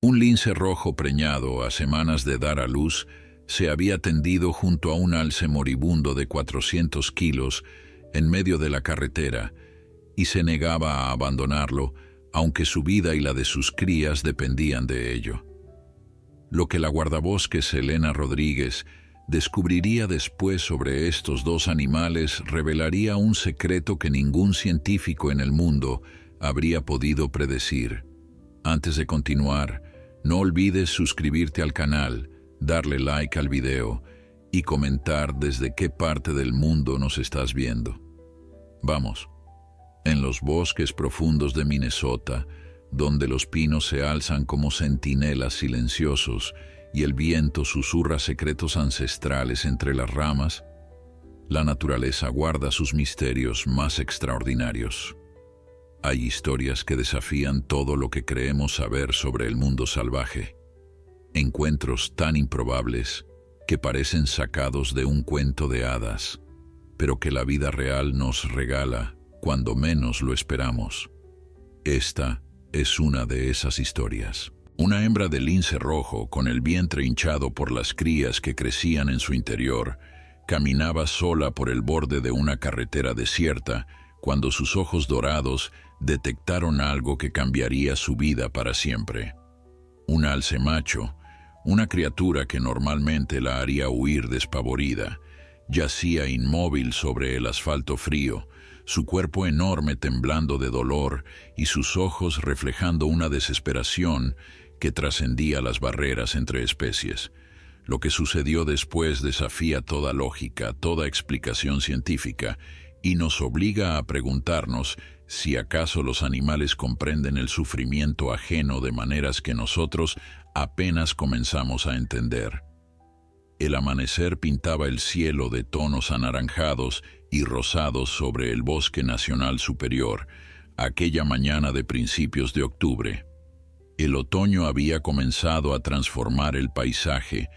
Un lince rojo preñado, a semanas de dar a luz, se había tendido junto a un alce moribundo de 400 kilos en medio de la carretera y se negaba a abandonarlo, aunque su vida y la de sus crías dependían de ello. Lo que la guardabosques Elena Rodríguez descubriría después sobre estos dos animales revelaría un secreto que ningún científico en el mundo habría podido predecir. Antes de continuar, no olvides suscribirte al canal, darle like al video y comentar desde qué parte del mundo nos estás viendo. Vamos. En los bosques profundos de Minnesota, donde los pinos se alzan como centinelas silenciosos y el viento susurra secretos ancestrales entre las ramas, la naturaleza guarda sus misterios más extraordinarios. Hay historias que desafían todo lo que creemos saber sobre el mundo salvaje. Encuentros tan improbables que parecen sacados de un cuento de hadas, pero que la vida real nos regala cuando menos lo esperamos. Esta es una de esas historias. Una hembra de lince rojo, con el vientre hinchado por las crías que crecían en su interior, caminaba sola por el borde de una carretera desierta cuando sus ojos dorados detectaron algo que cambiaría su vida para siempre. Un alce macho, una criatura que normalmente la haría huir despavorida, yacía inmóvil sobre el asfalto frío, su cuerpo enorme temblando de dolor y sus ojos reflejando una desesperación que trascendía las barreras entre especies. Lo que sucedió después desafía toda lógica, toda explicación científica, y nos obliga a preguntarnos si acaso los animales comprenden el sufrimiento ajeno de maneras que nosotros apenas comenzamos a entender. El amanecer pintaba el cielo de tonos anaranjados y rosados sobre el bosque nacional superior, aquella mañana de principios de octubre. El otoño había comenzado a transformar el paisaje,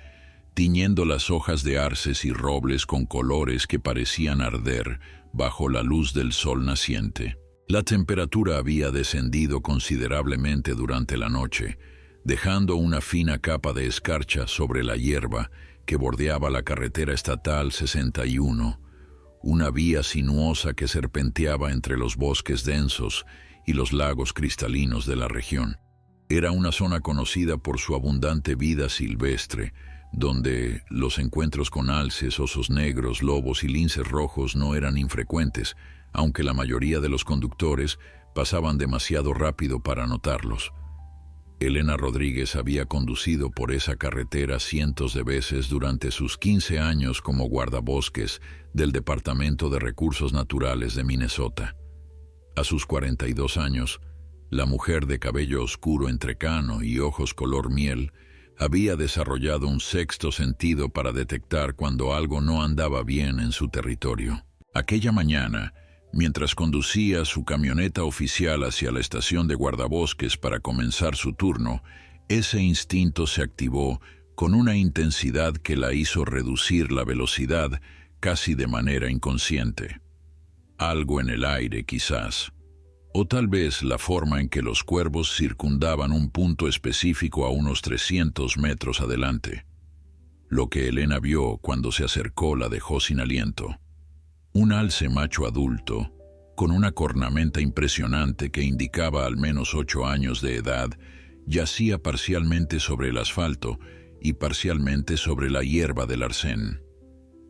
tiñendo las hojas de arces y robles con colores que parecían arder bajo la luz del sol naciente. La temperatura había descendido considerablemente durante la noche, dejando una fina capa de escarcha sobre la hierba que bordeaba la carretera estatal 61, una vía sinuosa que serpenteaba entre los bosques densos y los lagos cristalinos de la región. Era una zona conocida por su abundante vida silvestre, donde los encuentros con alces, osos negros, lobos y linces rojos no eran infrecuentes, aunque la mayoría de los conductores pasaban demasiado rápido para notarlos. Elena Rodríguez había conducido por esa carretera cientos de veces durante sus 15 años como guardabosques del Departamento de Recursos Naturales de Minnesota. A sus 42 años, la mujer de cabello oscuro entrecano y ojos color miel había desarrollado un sexto sentido para detectar cuando algo no andaba bien en su territorio. Aquella mañana, mientras conducía su camioneta oficial hacia la estación de guardabosques para comenzar su turno, ese instinto se activó con una intensidad que la hizo reducir la velocidad casi de manera inconsciente. Algo en el aire, quizás. O tal vez la forma en que los cuervos circundaban un punto específico a unos 300 metros adelante. Lo que Elena vio cuando se acercó la dejó sin aliento. Un alce macho adulto, con una cornamenta impresionante que indicaba al menos 8 años de edad, yacía parcialmente sobre el asfalto y parcialmente sobre la hierba del arcén.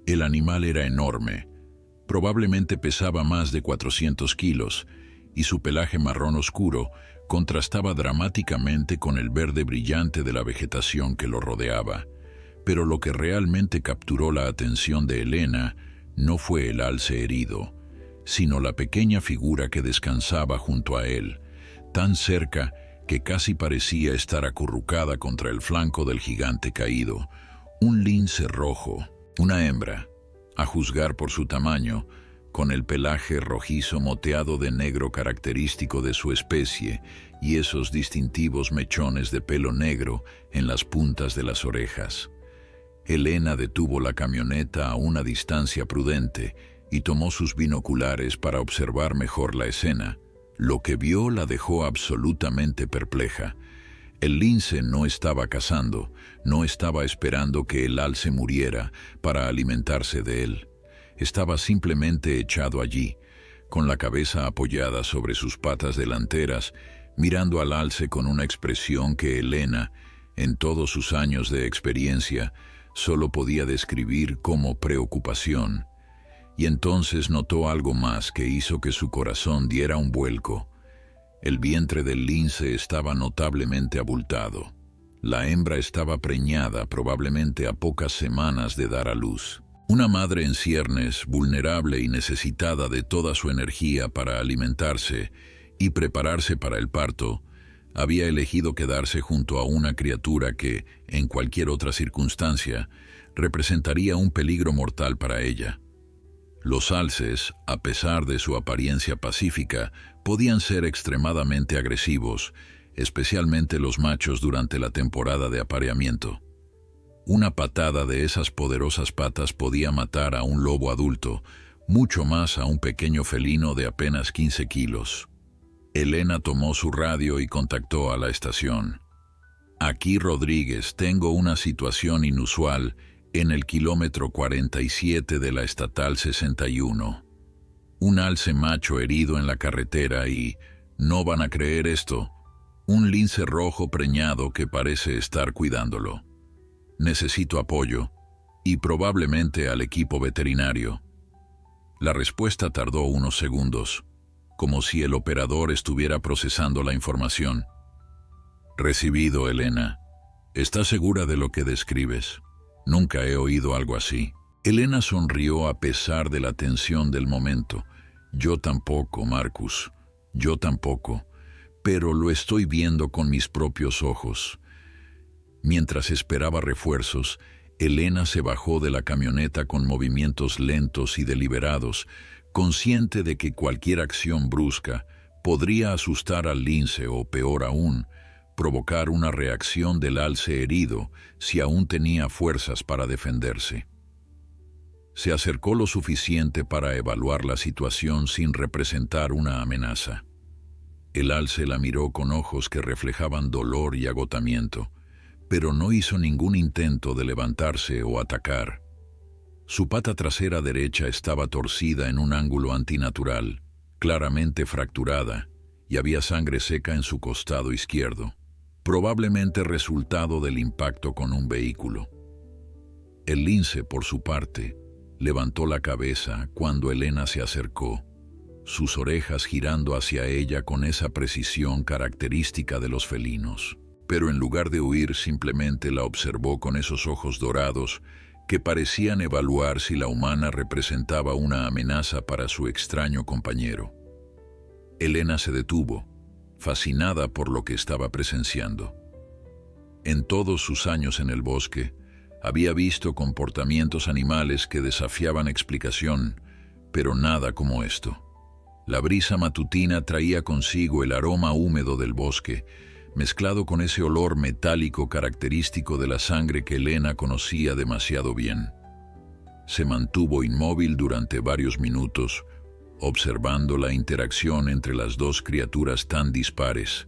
El animal era enorme, probablemente pesaba más de 400 kilos, y su pelaje marrón oscuro contrastaba dramáticamente con el verde brillante de la vegetación que lo rodeaba. Pero lo que realmente capturó la atención de Elena no fue el alce herido, sino la pequeña figura que descansaba junto a él, tan cerca que casi parecía estar acurrucada contra el flanco del gigante caído, un lince rojo, una hembra, a juzgar por su tamaño, con el pelaje rojizo moteado de negro característico de su especie y esos distintivos mechones de pelo negro en las puntas de las orejas. Elena detuvo la camioneta a una distancia prudente y tomó sus binoculares para observar mejor la escena. Lo que vio la dejó absolutamente perpleja. El lince no estaba cazando, no estaba esperando que el alce muriera para alimentarse de él. Estaba simplemente echado allí, con la cabeza apoyada sobre sus patas delanteras, mirando al alce con una expresión que Elena, en todos sus años de experiencia, solo podía describir como preocupación. Y entonces notó algo más que hizo que su corazón diera un vuelco. El vientre del lince estaba notablemente abultado. La hembra estaba preñada, probablemente a pocas semanas de dar a luz. Una madre en ciernes, vulnerable y necesitada de toda su energía para alimentarse y prepararse para el parto, había elegido quedarse junto a una criatura que, en cualquier otra circunstancia, representaría un peligro mortal para ella. Los alces, a pesar de su apariencia pacífica, podían ser extremadamente agresivos, especialmente los machos durante la temporada de apareamiento. Una patada de esas poderosas patas podía matar a un lobo adulto, mucho más a un pequeño felino de apenas 15 kilos. Elena tomó su radio y contactó a la estación. Aquí Rodríguez, tengo una situación inusual en el kilómetro 47 de la Estatal 61. Un alce macho herido en la carretera y, no van a creer esto, un lince rojo preñado que parece estar cuidándolo. Necesito apoyo, y probablemente al equipo veterinario. La respuesta tardó unos segundos, como si el operador estuviera procesando la información. Recibido, Elena. ¿Estás segura de lo que describes? Nunca he oído algo así. Elena sonrió a pesar de la tensión del momento. Yo tampoco, Marcus. Yo tampoco. Pero lo estoy viendo con mis propios ojos. Mientras esperaba refuerzos, Elena se bajó de la camioneta con movimientos lentos y deliberados, consciente de que cualquier acción brusca podría asustar al lince o, peor aún, provocar una reacción del alce herido si aún tenía fuerzas para defenderse. Se acercó lo suficiente para evaluar la situación sin representar una amenaza. El alce la miró con ojos que reflejaban dolor y agotamiento, pero no hizo ningún intento de levantarse o atacar. Su pata trasera derecha estaba torcida en un ángulo antinatural, claramente fracturada, y había sangre seca en su costado izquierdo, probablemente resultado del impacto con un vehículo. El lince, por su parte, levantó la cabeza cuando Elena se acercó, sus orejas girando hacia ella con esa precisión característica de los felinos. Pero en lugar de huir, simplemente la observó con esos ojos dorados que parecían evaluar si la humana representaba una amenaza para su extraño compañero. Elena se detuvo, fascinada por lo que estaba presenciando. En todos sus años en el bosque, había visto comportamientos animales que desafiaban explicación, pero nada como esto. La brisa matutina traía consigo el aroma húmedo del bosque, mezclado con ese olor metálico característico de la sangre que Elena conocía demasiado bien. Se mantuvo inmóvil durante varios minutos, observando la interacción entre las dos criaturas tan dispares.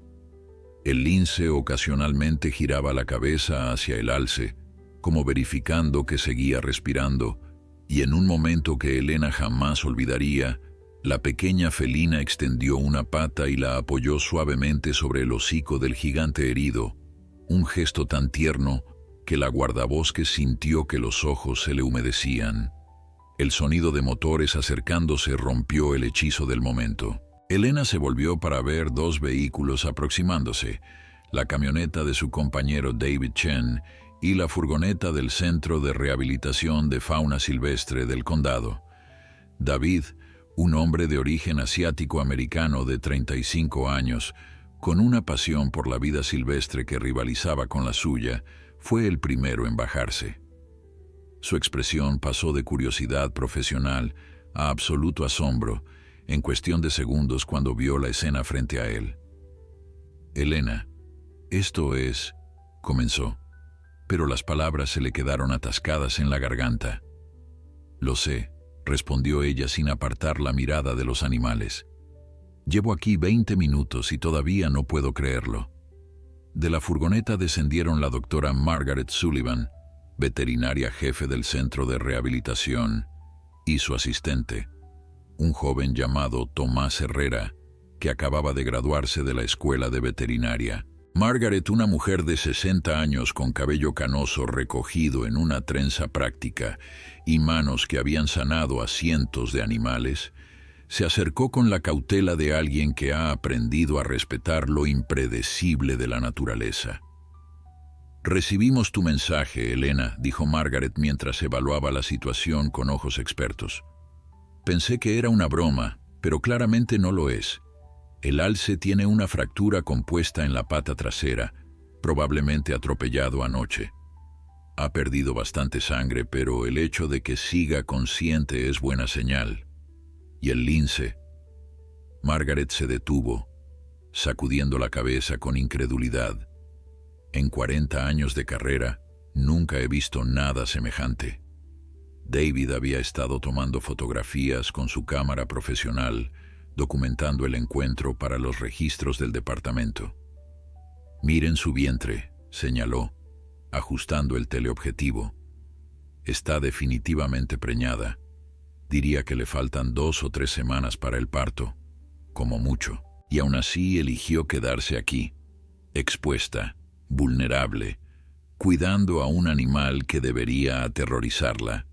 El lince ocasionalmente giraba la cabeza hacia el alce, como verificando que seguía respirando, y en un momento que Elena jamás olvidaría, la pequeña felina extendió una pata y la apoyó suavemente sobre el hocico del gigante herido, un gesto tan tierno que la guardabosques sintió que los ojos se le humedecían. El sonido de motores acercándose rompió el hechizo del momento. Elena se volvió para ver dos vehículos aproximándose, la camioneta de su compañero David Chen y la furgoneta del Centro de Rehabilitación de Fauna Silvestre del condado. David, un hombre de origen asiático-americano de 35 años, con una pasión por la vida silvestre que rivalizaba con la suya, fue el primero en bajarse. Su expresión pasó de curiosidad profesional a absoluto asombro en cuestión de segundos cuando vio la escena frente a él. «Elena, esto es...», comenzó, pero las palabras se le quedaron atascadas en la garganta. «Lo sé», respondió ella sin apartar la mirada de los animales. «Llevo aquí 20 minutos y todavía no puedo creerlo». De la furgoneta descendieron la doctora Margaret Sullivan, veterinaria jefe del centro de rehabilitación, y su asistente, un joven llamado Tomás Herrera, que acababa de graduarse de la escuela de veterinaria. Margaret, una mujer de 60 años con cabello canoso recogido en una trenza práctica y manos que habían sanado a cientos de animales, se acercó con la cautela de alguien que ha aprendido a respetar lo impredecible de la naturaleza. «Recibimos tu mensaje, Elena», dijo Margaret mientras evaluaba la situación con ojos expertos. «Pensé que era una broma, pero claramente no lo es. El alce tiene una fractura compuesta en la pata trasera, probablemente atropellado anoche. Ha perdido bastante sangre, pero el hecho de que siga consciente es buena señal. ¿Y el lince?». Margaret se detuvo, sacudiendo la cabeza con incredulidad. En 40 años de carrera, nunca he visto nada semejante. David había estado tomando fotografías con su cámara profesional, documentando el encuentro para los registros del departamento. «Miren su vientre», señaló, ajustando el teleobjetivo. «Está definitivamente preñada. Diría que le faltan 2 o 3 semanas para el parto, como mucho. Y aún así eligió quedarse aquí, expuesta, vulnerable, cuidando a un animal que debería aterrorizarla».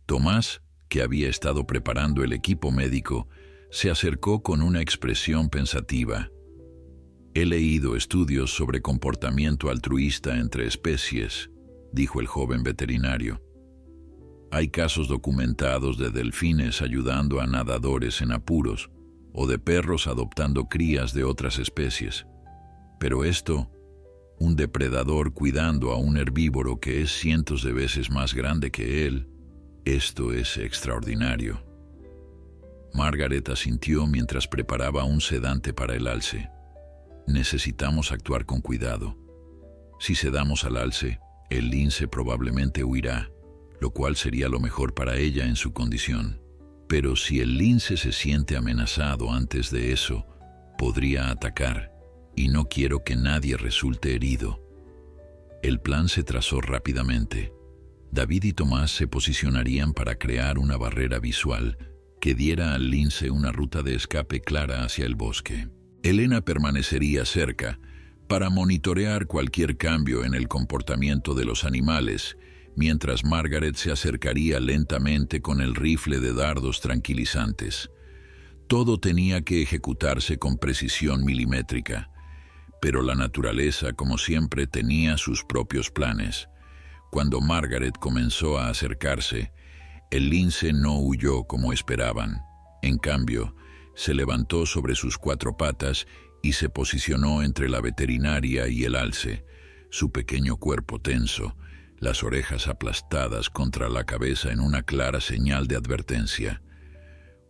Tomás, que había estado preparando el equipo médico, se acercó con una expresión pensativa. «He leído estudios sobre comportamiento altruista entre especies», dijo el joven veterinario. «Hay casos documentados de delfines ayudando a nadadores en apuros o de perros adoptando crías de otras especies. Pero esto, un depredador cuidando a un herbívoro que es cientos de veces más grande que él, esto es extraordinario». Margaret asintió mientras preparaba un sedante para el alce. «Necesitamos actuar con cuidado. Si sedamos al alce, el lince probablemente huirá, lo cual sería lo mejor para ella en su condición. Pero si el lince se siente amenazado antes de eso, podría atacar, y no quiero que nadie resulte herido». El plan se trazó rápidamente. David y Tomás se posicionarían para crear una barrera visual que diera al lince una ruta de escape clara hacia el bosque. Elena permanecería cerca para monitorear cualquier cambio en el comportamiento de los animales, mientras Margaret se acercaría lentamente con el rifle de dardos tranquilizantes. Todo tenía que ejecutarse con precisión milimétrica, pero la naturaleza, como siempre, tenía sus propios planes. Cuando Margaret comenzó a acercarse, el lince no huyó como esperaban. En cambio, se levantó sobre sus 4 patas y se posicionó entre la veterinaria y el alce, su pequeño cuerpo tenso, las orejas aplastadas contra la cabeza en una clara señal de advertencia.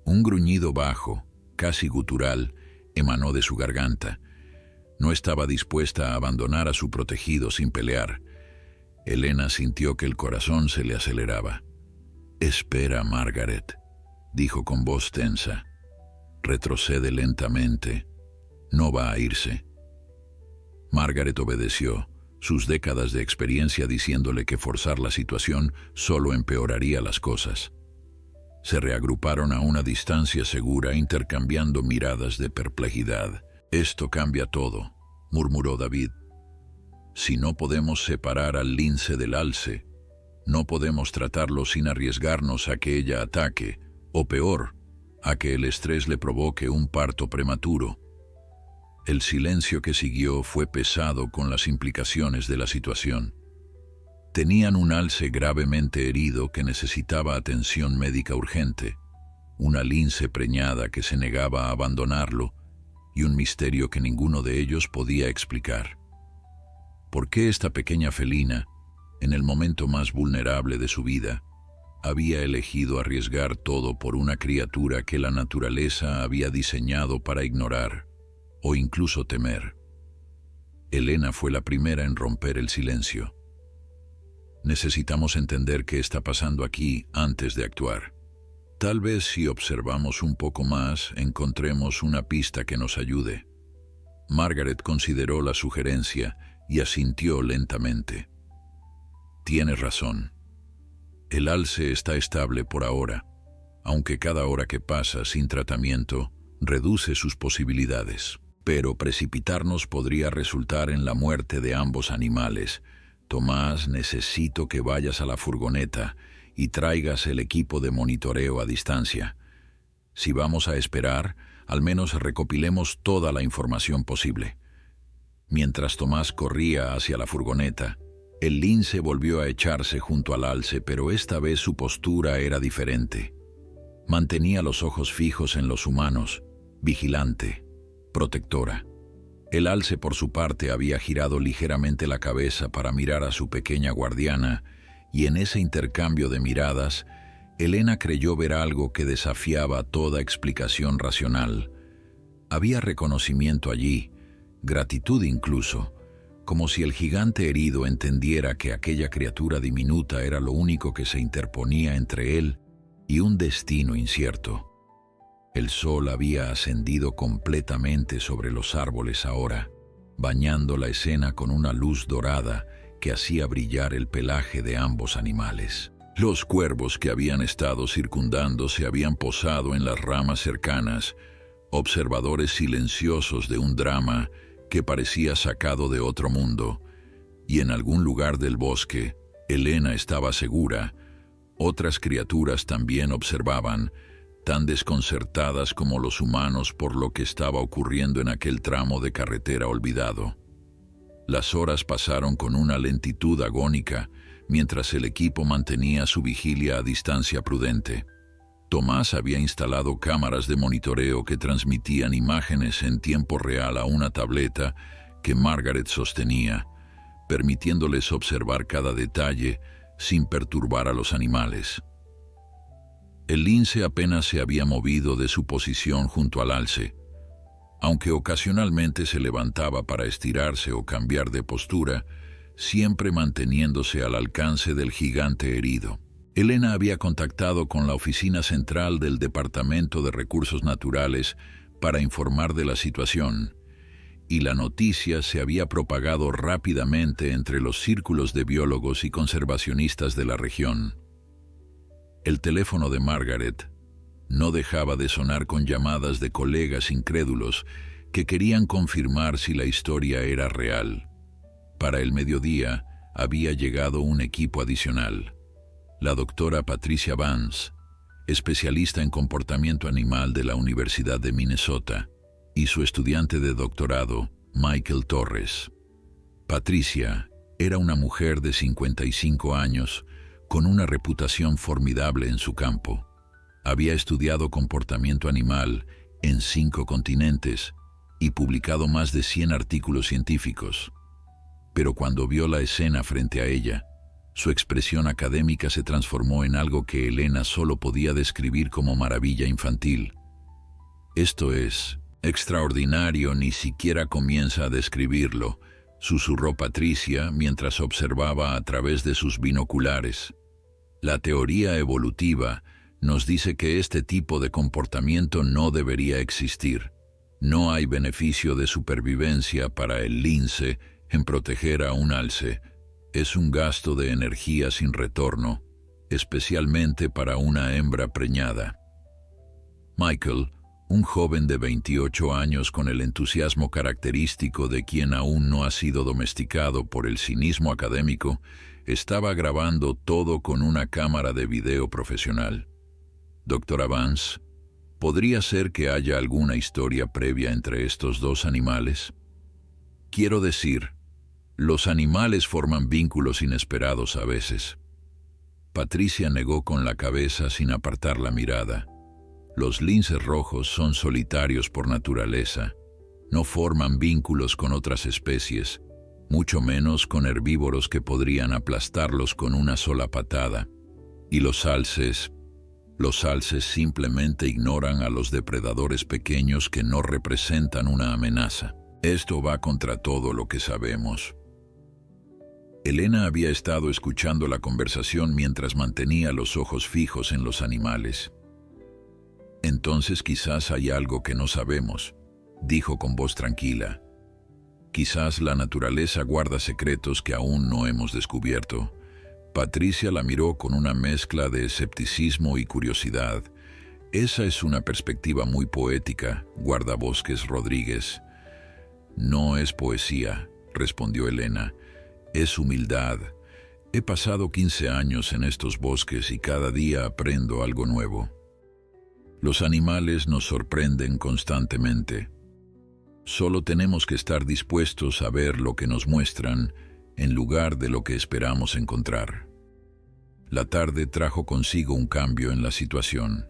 Un gruñido bajo, casi gutural, emanó de su garganta. No estaba dispuesta a abandonar a su protegido sin pelear. Elena sintió que el corazón se le aceleraba. «Espera, Margaret», dijo con voz tensa. «Retrocede lentamente. No va a irse». Margaret obedeció, sus décadas de experiencia diciéndole que forzar la situación solo empeoraría las cosas. Se reagruparon a una distancia segura, intercambiando miradas de perplejidad. «Esto cambia todo», murmuró David. «Si no podemos separar al lince del alce, no podemos tratarlo sin arriesgarnos a que ella ataque, o peor, a que el estrés le provoque un parto prematuro». El silencio que siguió fue pesado con las implicaciones de la situación. Tenían un alce gravemente herido que necesitaba atención médica urgente, una lince preñada que se negaba a abandonarlo y un misterio que ninguno de ellos podía explicar. ¿Por qué esta pequeña felina, en el momento más vulnerable de su vida, había elegido arriesgar todo por una criatura que la naturaleza había diseñado para ignorar o incluso temer? Elena fue la primera en romper el silencio. «Necesitamos entender qué está pasando aquí antes de actuar. Tal vez si observamos un poco más, encontremos una pista que nos ayude». Margaret consideró la sugerencia y asintió lentamente. Tienes razón. El alce está estable por ahora, aunque cada hora que pasa sin tratamiento reduce sus posibilidades. Pero precipitarnos podría resultar en la muerte de ambos animales. Tomás, necesito que vayas a la furgoneta y traigas el equipo de monitoreo a distancia. Si vamos a esperar, al menos recopilemos toda la información posible. Mientras Tomás corría hacia la furgoneta, el lince volvió a echarse junto al alce, pero esta vez su postura era diferente. Mantenía los ojos fijos en los humanos, vigilante, protectora. El alce, por su parte, había girado ligeramente la cabeza para mirar a su pequeña guardiana, y en ese intercambio de miradas, Elena creyó ver algo que desafiaba toda explicación racional. Había reconocimiento allí, gratitud incluso, como si el gigante herido entendiera que aquella criatura diminuta era lo único que se interponía entre él y un destino incierto. El sol había ascendido completamente sobre los árboles ahora, bañando la escena con una luz dorada que hacía brillar el pelaje de ambos animales. Los cuervos que habían estado circundando se habían posado en las ramas cercanas, observadores silenciosos de un drama que parecía sacado de otro mundo, y en algún lugar del bosque, Elena estaba segura, otras criaturas también observaban, tan desconcertadas como los humanos por lo que estaba ocurriendo en aquel tramo de carretera olvidado. Las horas pasaron con una lentitud agónica, mientras el equipo mantenía su vigilia a distancia prudente. Tomás había instalado cámaras de monitoreo que transmitían imágenes en tiempo real a una tableta que Margaret sostenía, permitiéndoles observar cada detalle sin perturbar a los animales. El lince apenas se había movido de su posición junto al alce, aunque ocasionalmente se levantaba para estirarse o cambiar de postura, siempre manteniéndose al alcance del gigante herido. Elena había contactado con la oficina central del Departamento de Recursos Naturales para informar de la situación, y la noticia se había propagado rápidamente entre los círculos de biólogos y conservacionistas de la región. El teléfono de Margaret no dejaba de sonar con llamadas de colegas incrédulos que querían confirmar si la historia era real. Para el mediodía había llegado un equipo adicional. La doctora Patricia Vance, especialista en comportamiento animal de la Universidad de Minnesota, y su estudiante de doctorado, Michael Torres. Patricia era una mujer de 55 años, con una reputación formidable en su campo. Había estudiado comportamiento animal en 5 continentes y publicado más de 100 artículos científicos. Pero cuando vio la escena frente a ella, su expresión académica se transformó en algo que Elena solo podía describir como maravilla infantil. «Esto es extraordinario, ni siquiera comienza a describirlo», susurró Patricia mientras observaba a través de sus binoculares. «La teoría evolutiva nos dice que este tipo de comportamiento no debería existir. No hay beneficio de supervivencia para el lince en proteger a un alce. Es un gasto de energía sin retorno, especialmente para una hembra preñada». Michael, un joven de 28 años con el entusiasmo característico de quien aún no ha sido domesticado por el cinismo académico, estaba grabando todo con una cámara de video profesional. «Doctora Vance, ¿podría ser que haya alguna historia previa entre estos dos animales? Quiero decir, los animales forman vínculos inesperados a veces». Patricia negó con la cabeza sin apartar la mirada. Los linces rojos son solitarios por naturaleza. No forman vínculos con otras especies, mucho menos con herbívoros que podrían aplastarlos con una sola patada. Y los alces simplemente ignoran a los depredadores pequeños que no representan una amenaza. Esto va contra todo lo que sabemos. Elena había estado escuchando la conversación mientras mantenía los ojos fijos en los animales. «Entonces quizás hay algo que no sabemos», dijo con voz tranquila, Quizás la naturaleza guarda secretos que aún no hemos descubierto. Patricia la miró con una mezcla de escepticismo y curiosidad. Esa es una perspectiva muy poética, guardabosques Rodríguez. No es poesía, respondió Elena. Es humildad. He pasado 15 años en estos bosques y cada día aprendo algo nuevo. Los animales nos sorprenden constantemente. Solo tenemos que estar dispuestos a ver lo que nos muestran en lugar de lo que esperamos encontrar. La tarde trajo consigo un cambio en la situación.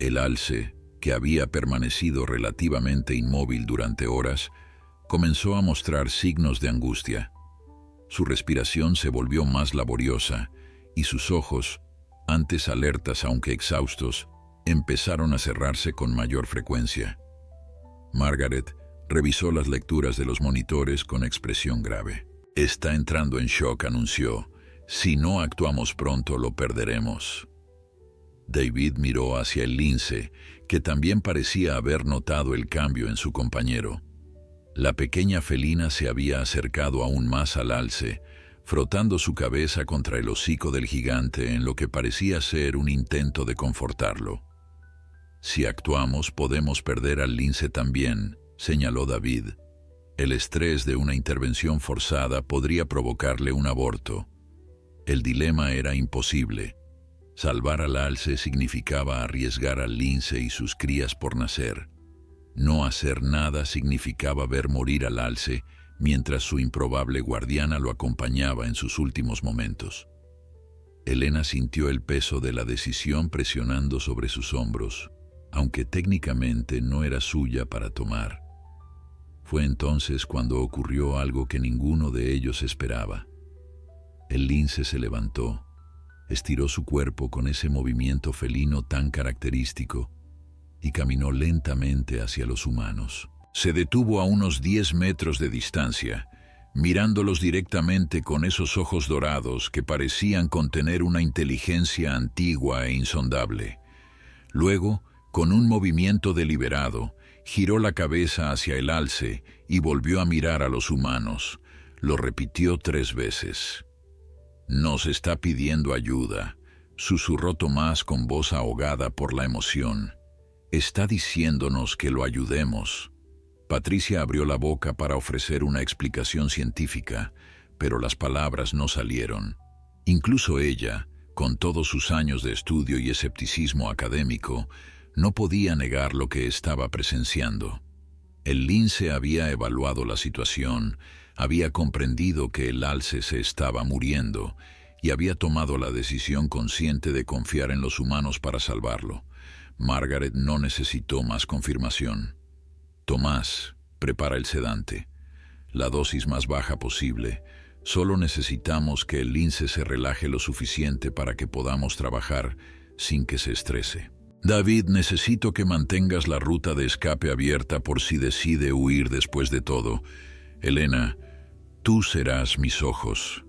El alce, que había permanecido relativamente inmóvil durante horas, comenzó a mostrar signos de angustia. Su respiración se volvió más laboriosa y sus ojos, antes alertas aunque exhaustos, empezaron a cerrarse con mayor frecuencia. Margaret revisó las lecturas de los monitores con expresión grave. «Está entrando en shock», anunció. «Si no actuamos pronto, lo perderemos». David miró hacia el lince, que también parecía haber notado el cambio en su compañero. La pequeña felina se había acercado aún más al alce, frotando su cabeza contra el hocico del gigante en lo que parecía ser un intento de confortarlo. «Si actuamos, podemos perder al lince también», señaló David. «El estrés de una intervención forzada podría provocarle un aborto». El dilema era imposible. Salvar al alce significaba arriesgar al lince y sus crías por nacer. No hacer nada significaba ver morir al alce mientras su improbable guardiana lo acompañaba en sus últimos momentos. Elena sintió el peso de la decisión presionando sobre sus hombros, aunque técnicamente no era suya para tomar. Fue entonces cuando ocurrió algo que ninguno de ellos esperaba. El lince se levantó, estiró su cuerpo con ese movimiento felino tan característico y caminó lentamente hacia los humanos. Se detuvo a unos 10 metros de distancia, mirándolos directamente con esos ojos dorados que parecían contener una inteligencia antigua e insondable. Luego, con un movimiento deliberado, giró la cabeza hacia el alce y volvió a mirar a los humanos. Lo repitió 3 veces. «Nos está pidiendo ayuda», susurró Tomás con voz ahogada por la emoción. «Está diciéndonos que lo ayudemos». Patricia abrió la boca para ofrecer una explicación científica, pero las palabras no salieron. Incluso ella, con todos sus años de estudio y escepticismo académico, no podía negar lo que estaba presenciando. El lince había evaluado la situación, había comprendido que el alce se estaba muriendo y había tomado la decisión consciente de confiar en los humanos para salvarlo. Margaret no necesitó más confirmación. «Tomás, prepara el sedante. La dosis más baja posible. Solo necesitamos que el lince se relaje lo suficiente para que podamos trabajar sin que se estrese. David, necesito que mantengas la ruta de escape abierta por si decide huir después de todo. Elena, tú serás mis ojos.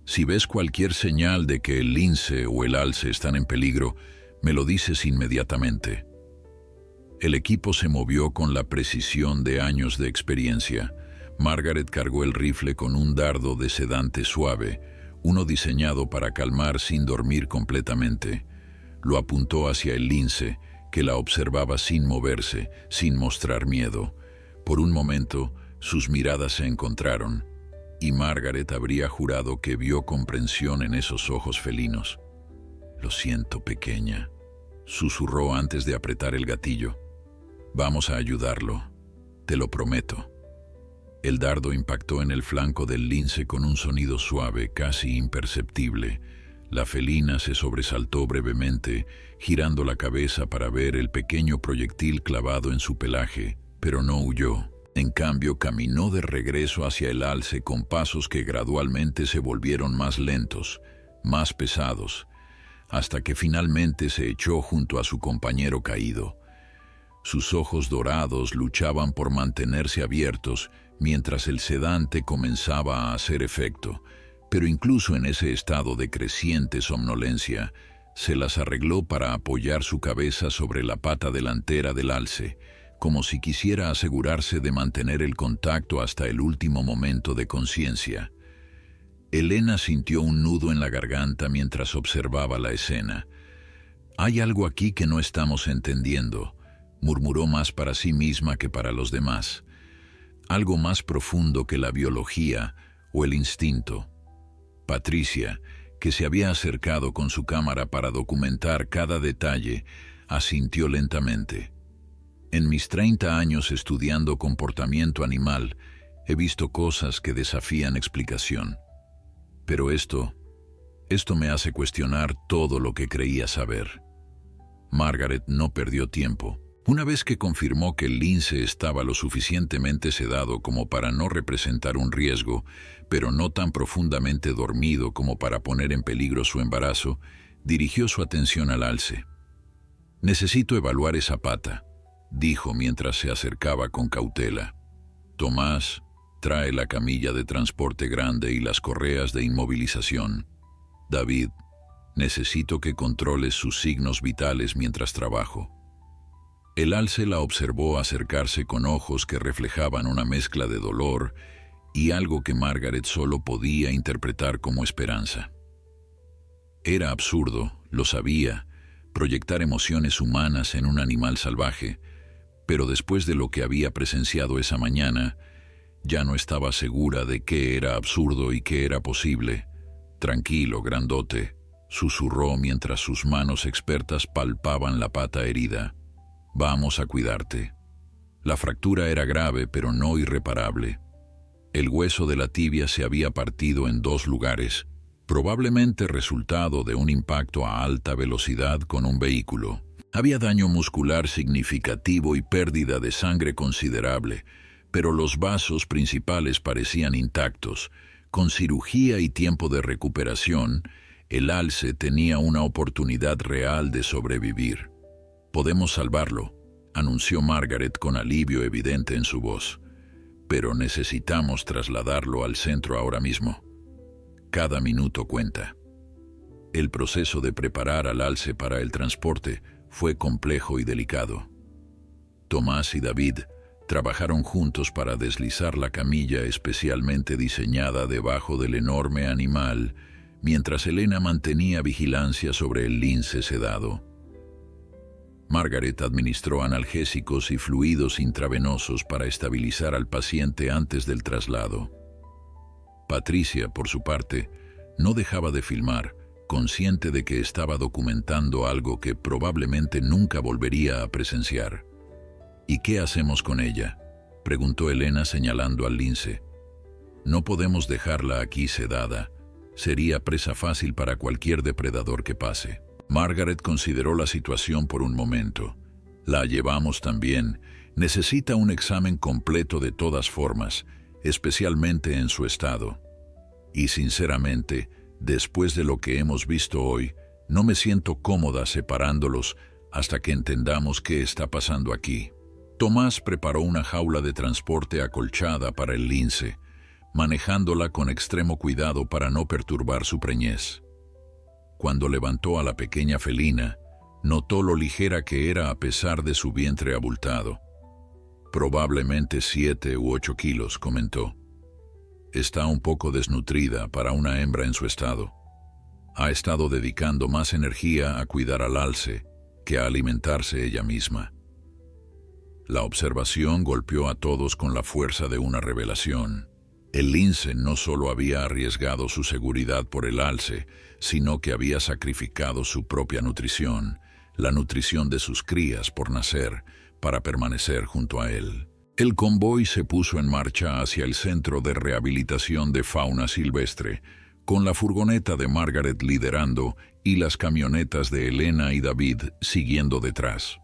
Si ves cualquier señal de que el lince o el alce están en peligro, me lo dices inmediatamente». El equipo se movió con la precisión de años de experiencia. Margaret cargó el rifle con un dardo de sedante suave, uno diseñado para calmar sin dormir completamente. Lo apuntó hacia el lince, que la observaba sin moverse, sin mostrar miedo. Por un momento, sus miradas se encontraron, y Margaret habría jurado que vio comprensión en esos ojos felinos. «Lo siento, pequeña», susurró antes de apretar el gatillo. «Vamos a ayudarlo, te lo prometo». El dardo impactó en el flanco del lince con un sonido suave, casi imperceptible. La felina se sobresaltó brevemente, girando la cabeza para ver el pequeño proyectil clavado en su pelaje, pero no huyó. En cambio, caminó de regreso hacia el alce con pasos que gradualmente se volvieron más lentos, más pesados, hasta que finalmente se echó junto a su compañero caído. Sus ojos dorados luchaban por mantenerse abiertos mientras el sedante comenzaba a hacer efecto, pero incluso en ese estado de creciente somnolencia, se las arregló para apoyar su cabeza sobre la pata delantera del alce, como si quisiera asegurarse de mantener el contacto hasta el último momento de conciencia. Elena sintió un nudo en la garganta mientras observaba la escena. «Hay algo aquí que no estamos entendiendo», murmuró más para sí misma que para los demás. Algo más profundo que la biología o el instinto. Patricia, que se había acercado con su cámara para documentar cada detalle, asintió lentamente. «En mis 30 años estudiando comportamiento animal, he visto cosas que desafían explicación. Pero esto me hace cuestionar todo lo que creía saber». Margaret no perdió tiempo. Una vez que confirmó que el lince estaba lo suficientemente sedado como para no representar un riesgo, pero no tan profundamente dormido como para poner en peligro su embarazo, dirigió su atención al alce. «Necesito evaluar esa pata», dijo mientras se acercaba con cautela. «Tomás, trae la camilla de transporte grande y las correas de inmovilización. David, necesito que controles sus signos vitales mientras trabajo». El alce la observó acercarse con ojos que reflejaban una mezcla de dolor y algo que Margaret solo podía interpretar como esperanza. Era absurdo, lo sabía, proyectar emociones humanas en un animal salvaje, pero después de lo que había presenciado esa mañana, ya no estaba segura de qué era absurdo y qué era posible. «Tranquilo, grandote», susurró mientras sus manos expertas palpaban la pata herida. «Vamos a cuidarte». La fractura era grave, pero no irreparable. El hueso de la tibia se había partido en 2 lugares, probablemente resultado de un impacto a alta velocidad con un vehículo. Había daño muscular significativo y pérdida de sangre considerable, pero los vasos principales parecían intactos. Con cirugía y tiempo de recuperación, el alce tenía una oportunidad real de sobrevivir. «Podemos salvarlo», anunció Margaret con alivio evidente en su voz. «Pero necesitamos trasladarlo al centro ahora mismo. Cada minuto cuenta». El proceso de preparar al alce para el transporte fue complejo y delicado. Tomás y David trabajaron juntos para deslizar la camilla especialmente diseñada debajo del enorme animal, mientras Elena mantenía vigilancia sobre el lince sedado. Margaret administró analgésicos y fluidos intravenosos para estabilizar al paciente antes del traslado. Patricia, por su parte, no dejaba de filmar, consciente de que estaba documentando algo que probablemente nunca volvería a presenciar. «¿Y qué hacemos con ella?», preguntó Elena señalando al lince. «No podemos dejarla aquí sedada. Sería presa fácil para cualquier depredador que pase». Margaret consideró la situación por un momento. «La llevamos también. Necesita un examen completo de todas formas, especialmente en su estado. Y sinceramente, después de lo que hemos visto hoy, no me siento cómoda separándolos hasta que entendamos qué está pasando aquí». Tomás preparó una jaula de transporte acolchada para el lince, manejándola con extremo cuidado para no perturbar su preñez. Cuando levantó a la pequeña felina, notó lo ligera que era a pesar de su vientre abultado. «Probablemente 7 u 8 kilos», comentó. «Está un poco desnutrida para una hembra en su estado. Ha estado dedicando más energía a cuidar al alce que a alimentarse ella misma». La observación golpeó a todos con la fuerza de una revelación. El lince no solo había arriesgado su seguridad por el alce, sino que había sacrificado su propia nutrición, la nutrición de sus crías por nacer, para permanecer junto a él. El convoy se puso en marcha hacia el centro de rehabilitación de fauna silvestre, con la furgoneta de Margaret liderando y las camionetas de Elena y David siguiendo detrás.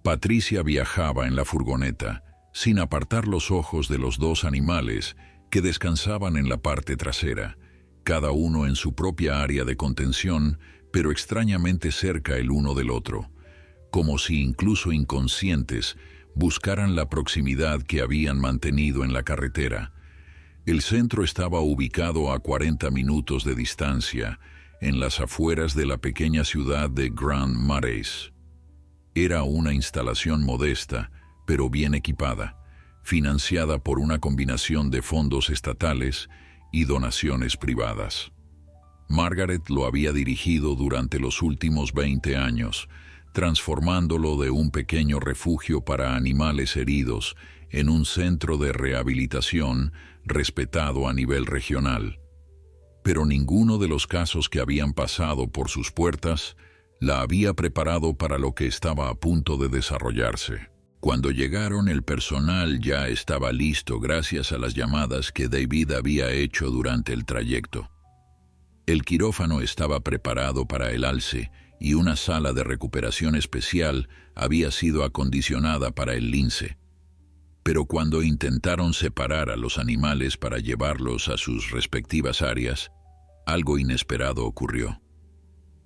Patricia viajaba en la furgoneta, sin apartar los ojos de los 2 animales que descansaban en la parte trasera, cada uno en su propia área de contención, pero extrañamente cerca el uno del otro, como si incluso inconscientes buscaran la proximidad que habían mantenido en la carretera. El centro estaba ubicado a 40 minutos de distancia, en las afueras de la pequeña ciudad de Grand Marais. Era una instalación modesta, pero bien equipada, financiada por una combinación de fondos estatales y donaciones privadas. Margaret lo había dirigido durante los últimos 20 años, transformándolo de un pequeño refugio para animales heridos en un centro de rehabilitación respetado a nivel regional. Pero ninguno de los casos que habían pasado por sus puertas la había preparado para lo que estaba a punto de desarrollarse. Cuando llegaron, el personal ya estaba listo gracias a las llamadas que David había hecho durante el trayecto. El quirófano estaba preparado para el alce y una sala de recuperación especial había sido acondicionada para el lince. Pero cuando intentaron separar a los animales para llevarlos a sus respectivas áreas, algo inesperado ocurrió.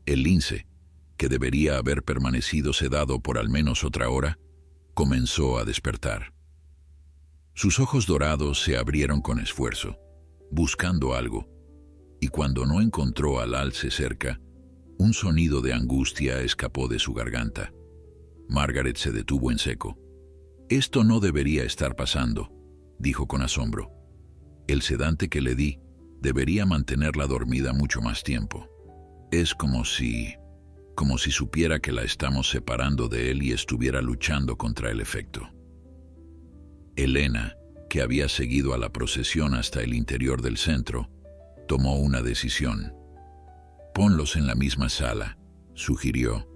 El lince, que debería haber permanecido sedado por al menos otra hora, comenzó a despertar. Sus ojos dorados se abrieron con esfuerzo, buscando algo, y cuando no encontró al alce cerca, un sonido de angustia escapó de su garganta. Margaret se detuvo en seco. «Esto no debería estar pasando», dijo con asombro. «El sedante que le di debería mantenerla dormida mucho más tiempo. Es como si supiera que la estamos separando de él y estuviera luchando contra el efecto». Elena, que había seguido a la procesión hasta el interior del centro, tomó una decisión. «Ponlos en la misma sala», sugirió.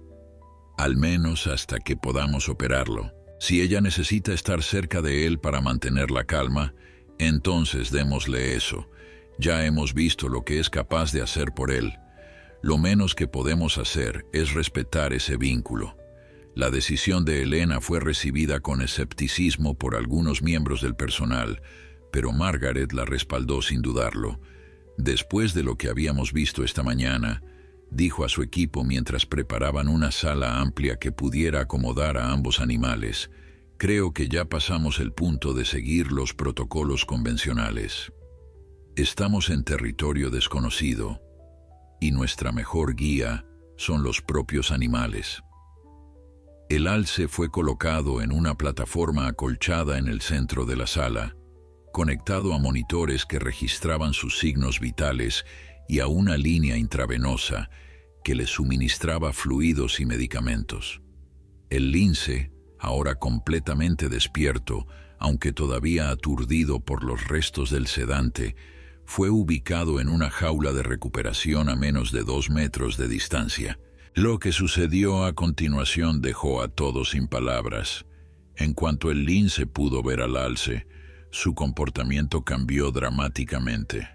«Al menos hasta que podamos operarlo. Si ella necesita estar cerca de él para mantener la calma, entonces démosle eso. Ya hemos visto lo que es capaz de hacer por él. Lo menos que podemos hacer es respetar ese vínculo». La decisión de Elena fue recibida con escepticismo por algunos miembros del personal, pero Margaret la respaldó sin dudarlo. «Después de lo que habíamos visto esta mañana», dijo a su equipo mientras preparaban una sala amplia que pudiera acomodar a ambos animales, «creo que ya pasamos el punto de seguir los protocolos convencionales. Estamos en territorio desconocido y nuestra mejor guía son los propios animales». El alce fue colocado en una plataforma acolchada en el centro de la sala, conectado a monitores que registraban sus signos vitales y a una línea intravenosa que le suministraba fluidos y medicamentos. El lince, ahora completamente despierto, aunque todavía aturdido por los restos del sedante, fue ubicado en una jaula de recuperación a menos de 2 metros de distancia. Lo que sucedió a continuación dejó a todos sin palabras. En cuanto el lince pudo ver al alce, su comportamiento cambió dramáticamente.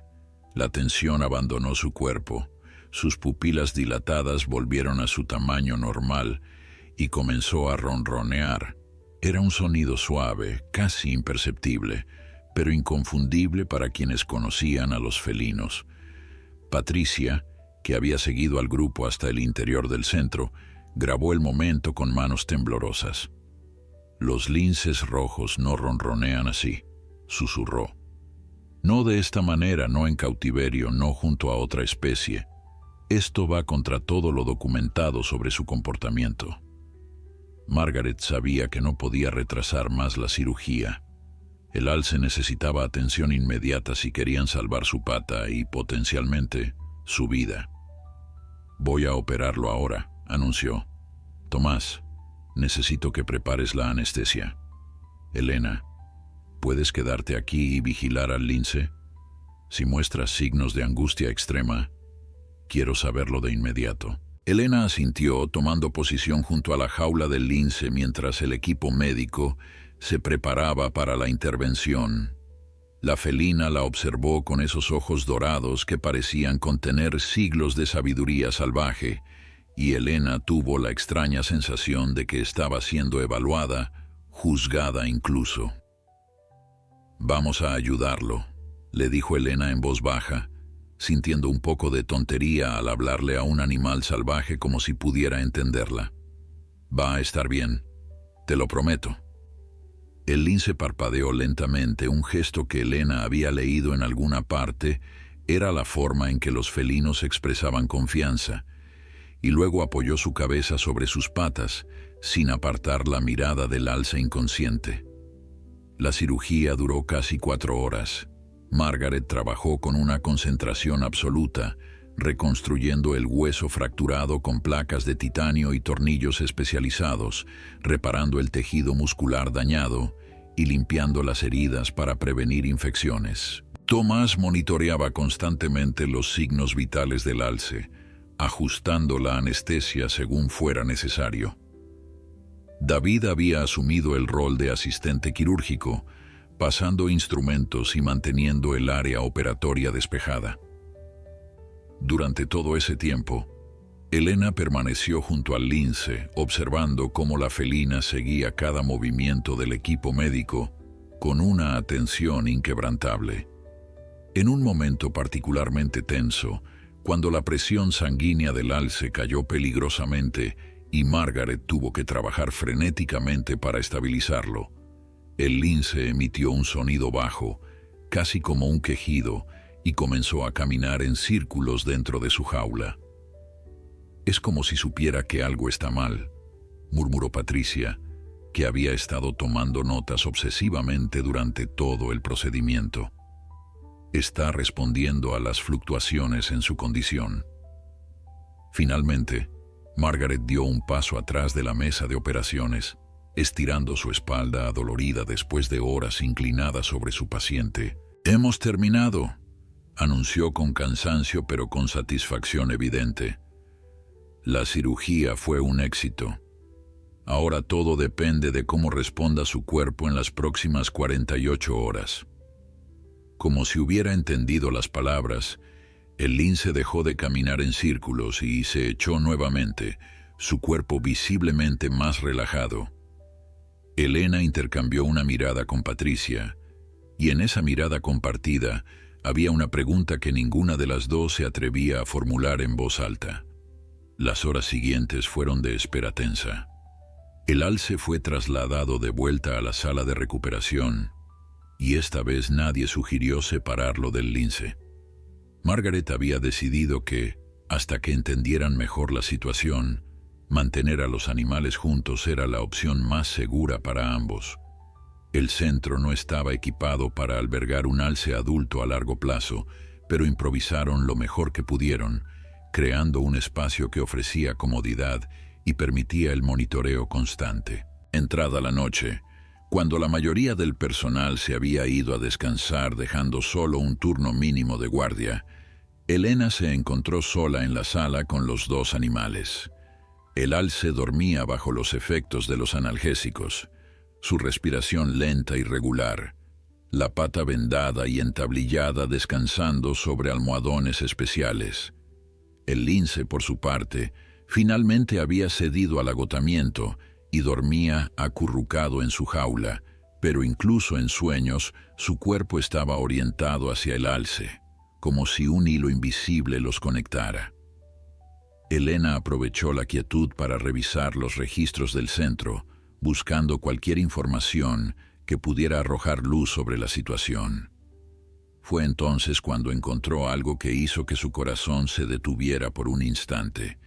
La tensión abandonó su cuerpo, sus pupilas dilatadas volvieron a su tamaño normal y comenzó a ronronear. Era un sonido suave, casi imperceptible, pero inconfundible para quienes conocían a los felinos. Patricia, que había seguido al grupo hasta el interior del centro, grabó el momento con manos temblorosas. «Los linces rojos no ronronean así», susurró. «No de esta manera, no en cautiverio, no junto a otra especie. Esto va contra todo lo documentado sobre su comportamiento». Margaret sabía que no podía retrasar más la cirugía. El alce necesitaba atención inmediata si querían salvar su pata y, potencialmente, su vida. «Voy a operarlo ahora», anunció. «Tomás, necesito que prepares la anestesia. Elena, ¿puedes quedarte aquí y vigilar al lince? Si muestras signos de angustia extrema, quiero saberlo de inmediato». Elena asintió, tomando posición junto a la jaula del lince mientras el equipo médico se preparaba para la intervención. La felina la observó con esos ojos dorados que parecían contener siglos de sabiduría salvaje, y Elena tuvo la extraña sensación de que estaba siendo evaluada, juzgada incluso. «Vamos a ayudarlo», le dijo Elena en voz baja, sintiendo un poco de tontería al hablarle a un animal salvaje como si pudiera entenderla. «Va a estar bien, te lo prometo». El lince parpadeó lentamente, un gesto que Elena había leído en alguna parte. Era la forma en que los felinos expresaban confianza, y luego apoyó su cabeza sobre sus patas, sin apartar la mirada del alce inconsciente. La cirugía duró casi 4 horas. Margaret trabajó con una concentración absoluta, reconstruyendo el hueso fracturado con placas de titanio y tornillos especializados, reparando el tejido muscular dañado y limpiando las heridas para prevenir infecciones. Tomás monitoreaba constantemente los signos vitales del alce, ajustando la anestesia según fuera necesario. David había asumido el rol de asistente quirúrgico, pasando instrumentos y manteniendo el área operatoria despejada. Durante todo ese tiempo, Elena permaneció junto al lince, observando cómo la felina seguía cada movimiento del equipo médico con una atención inquebrantable. En un momento particularmente tenso, cuando la presión sanguínea del alce cayó peligrosamente y Margaret tuvo que trabajar frenéticamente para estabilizarlo, el lince emitió un sonido bajo, casi como un quejido, y comenzó a caminar en círculos dentro de su jaula. «Es como si supiera que algo está mal», murmuró Patricia, que había estado tomando notas obsesivamente durante todo el procedimiento. «Está respondiendo a las fluctuaciones en su condición». Finalmente, Margaret dio un paso atrás de la mesa de operaciones, estirando su espalda adolorida después de horas inclinada sobre su paciente. «Hemos terminado», anunció con cansancio pero con satisfacción evidente. «La cirugía fue un éxito. Ahora todo depende de cómo responda su cuerpo en las próximas 48 horas». Como si hubiera entendido las palabras, el lince dejó de caminar en círculos y se echó nuevamente, su cuerpo visiblemente más relajado. Elena intercambió una mirada con Patricia, y en esa mirada compartida había una pregunta que ninguna de las dos se atrevía a formular en voz alta. Las horas siguientes fueron de espera tensa. El alce fue trasladado de vuelta a la sala de recuperación, y esta vez nadie sugirió separarlo del lince. Margaret había decidido que, hasta que entendieran mejor la situación, mantener a los animales juntos era la opción más segura para ambos. El centro no estaba equipado para albergar un alce adulto a largo plazo, pero improvisaron lo mejor que pudieron, creando un espacio que ofrecía comodidad y permitía el monitoreo constante. Entrada la noche, cuando la mayoría del personal se había ido a descansar dejando solo un turno mínimo de guardia, Elena se encontró sola en la sala con los 2 animales. El alce dormía bajo los efectos de los analgésicos, su respiración lenta y regular, la pata vendada y entablillada descansando sobre almohadones especiales. El lince, por su parte, finalmente había cedido al agotamiento y dormía acurrucado en su jaula, pero incluso en sueños su cuerpo estaba orientado hacia el alce, como si un hilo invisible los conectara. Elena aprovechó la quietud para revisar los registros del centro, buscando cualquier información que pudiera arrojar luz sobre la situación. Fue entonces cuando encontró algo que hizo que su corazón se detuviera por un instante.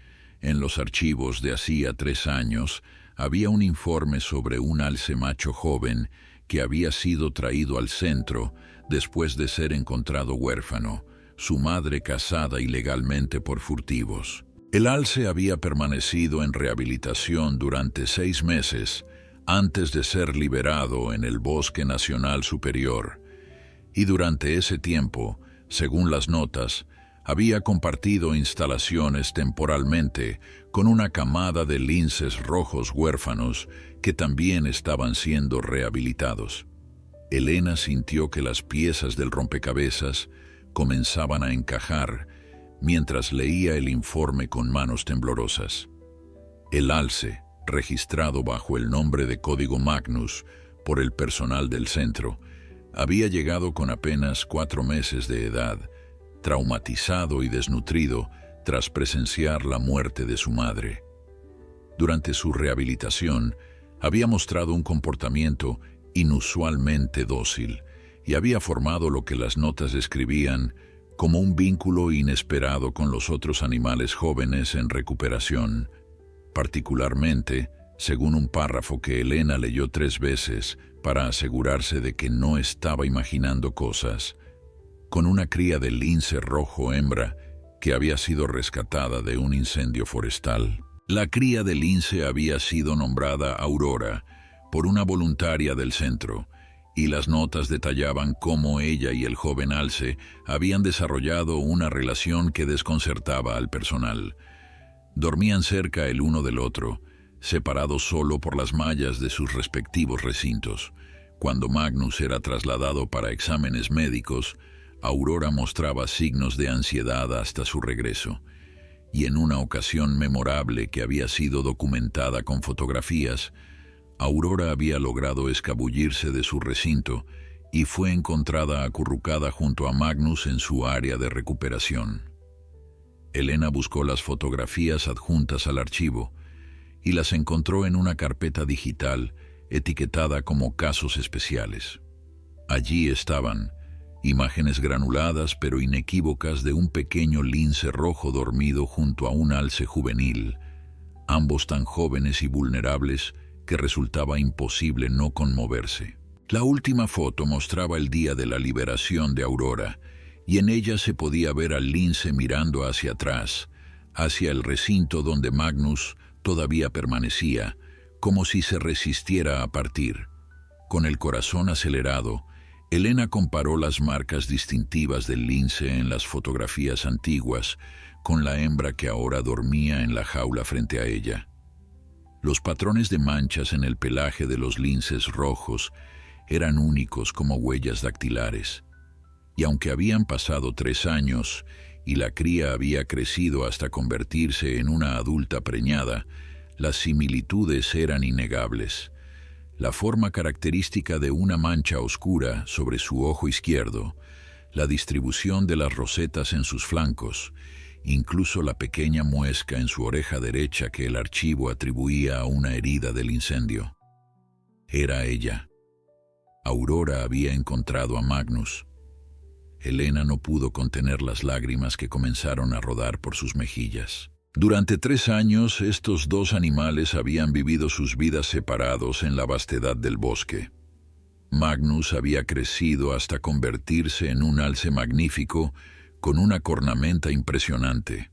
En los archivos de hacía 3 años había un informe sobre un alce macho joven que había sido traído al centro después de ser encontrado huérfano, su madre casada ilegalmente por furtivos. El alce había permanecido en rehabilitación durante 6 meses antes de ser liberado en el Bosque Nacional Superior, y durante ese tiempo, según las notas, había compartido instalaciones temporalmente con una camada de linces rojos huérfanos que también estaban siendo rehabilitados. Elena sintió que las piezas del rompecabezas comenzaban a encajar mientras leía el informe con manos temblorosas. El alce, registrado bajo el nombre de Código Magnus por el personal del centro, había llegado con apenas 4 meses de edad, traumatizado y desnutrido tras presenciar la muerte de su madre. Durante su rehabilitación, había mostrado un comportamiento inusualmente dócil y había formado lo que las notas describían como un vínculo inesperado con los otros animales jóvenes en recuperación, particularmente según un párrafo que Elena leyó 3 veces para asegurarse de que no estaba imaginando cosas, con una cría de lince rojo hembra que había sido rescatada de un incendio forestal. La cría de lince había sido nombrada Aurora por una voluntaria del centro, y las notas detallaban cómo ella y el joven alce habían desarrollado una relación que desconcertaba al personal. Dormían cerca el uno del otro, separados solo por las mallas de sus respectivos recintos. Cuando Magnus era trasladado para exámenes médicos, Aurora mostraba signos de ansiedad hasta su regreso, y en una ocasión memorable que había sido documentada con fotografías, Aurora había logrado escabullirse de su recinto y fue encontrada acurrucada junto a Magnus en su área de recuperación. Elena buscó las fotografías adjuntas al archivo y las encontró en una carpeta digital etiquetada como casos especiales. Allí estaban imágenes granuladas pero inequívocas de un pequeño lince rojo dormido junto a un alce juvenil, ambos tan jóvenes y vulnerables que resultaba imposible no conmoverse. La última foto mostraba el día de la liberación de Aurora, y en ella se podía ver al lince mirando hacia atrás, hacia el recinto donde Magnus todavía permanecía, como si se resistiera a partir. Con el corazón acelerado, Elena comparó las marcas distintivas del lince en las fotografías antiguas con la hembra que ahora dormía en la jaula frente a ella. Los patrones de manchas en el pelaje de los linces rojos eran únicos como huellas dactilares, y aunque habían pasado 3 años y la cría había crecido hasta convertirse en una adulta preñada, las similitudes eran innegables. La forma característica de una mancha oscura sobre su ojo izquierdo, la distribución de las rosetas en sus flancos, incluso la pequeña muesca en su oreja derecha que el archivo atribuía a una herida del incendio. Era ella. Aurora había encontrado a Magnus. Elena no pudo contener las lágrimas que comenzaron a rodar por sus mejillas. Durante 3 años, estos 2 animales habían vivido sus vidas separados en la vastedad del bosque. Magnus había crecido hasta convertirse en un alce magnífico con una cornamenta impresionante.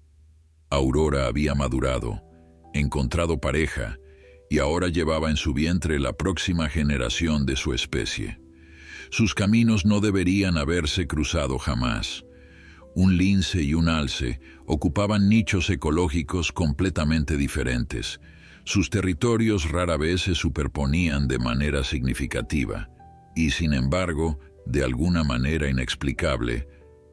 Aurora había madurado, encontrado pareja, y ahora llevaba en su vientre la próxima generación de su especie. Sus caminos no deberían haberse cruzado jamás. Un lince y un alce ocupaban nichos ecológicos completamente diferentes. Sus territorios rara vez se superponían de manera significativa, y sin embargo, de alguna manera inexplicable,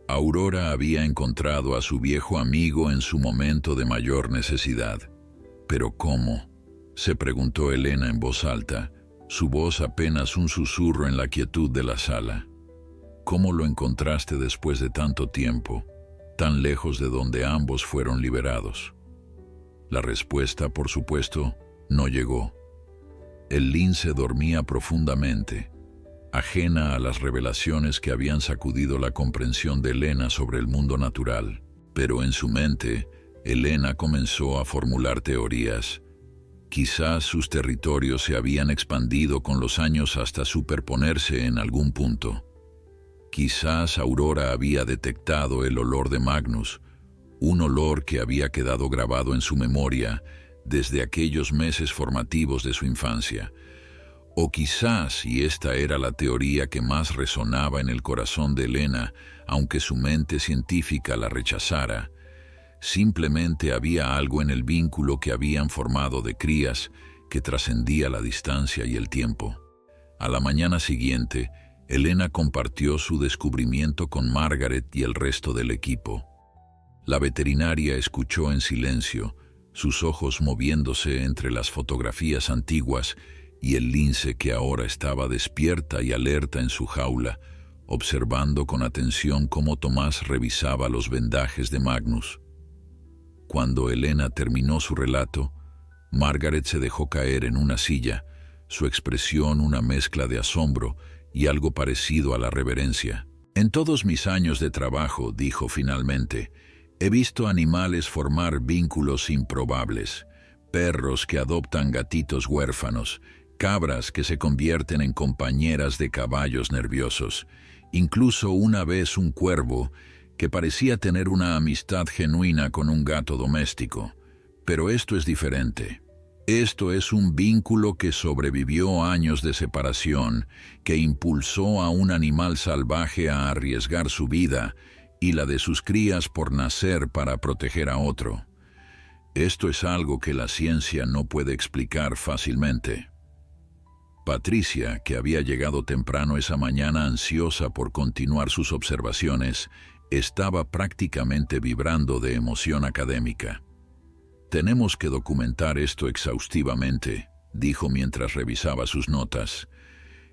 Aurora había encontrado a su viejo amigo en su momento de mayor necesidad. ¿Pero cómo?, se preguntó Elena en voz alta, su voz apenas un susurro en la quietud de la sala. ¿Cómo lo encontraste después de tanto tiempo, tan lejos de donde ambos fueron liberados? La respuesta, por supuesto, no llegó. El lince dormía profundamente, ajena a las revelaciones que habían sacudido la comprensión de Elena sobre el mundo natural. Pero en su mente, Elena comenzó a formular teorías. Quizás sus territorios se habían expandido con los años hasta superponerse en algún punto. Quizás Aurora había detectado el olor de Magnus, un olor que había quedado grabado en su memoria desde aquellos meses formativos de su infancia. O quizás, y esta era la teoría que más resonaba en el corazón de Elena, aunque su mente científica la rechazara, simplemente había algo en el vínculo que habían formado de crías que trascendía la distancia y el tiempo. A la mañana siguiente, Elena compartió su descubrimiento con Margaret y el resto del equipo. La veterinaria escuchó en silencio, sus ojos moviéndose entre las fotografías antiguas y el lince que ahora estaba despierta y alerta en su jaula, observando con atención cómo Tomás revisaba los vendajes de Magnus. Cuando Elena terminó su relato, Margaret se dejó caer en una silla, su expresión una mezcla de asombro y algo parecido a la reverencia. En todos mis años de trabajo, dijo finalmente, he visto animales formar vínculos improbables, perros que adoptan gatitos huérfanos, cabras que se convierten en compañeras de caballos nerviosos, incluso una vez un cuervo que parecía tener una amistad genuina con un gato doméstico. Pero esto es diferente. Esto es un vínculo que sobrevivió años de separación, que impulsó a un animal salvaje a arriesgar su vida y la de sus crías por nacer para proteger a otro. Esto es algo que la ciencia no puede explicar fácilmente. Patricia, que había llegado temprano esa mañana ansiosa por continuar sus observaciones, estaba prácticamente vibrando de emoción académica. «Tenemos que documentar esto exhaustivamente», dijo mientras revisaba sus notas.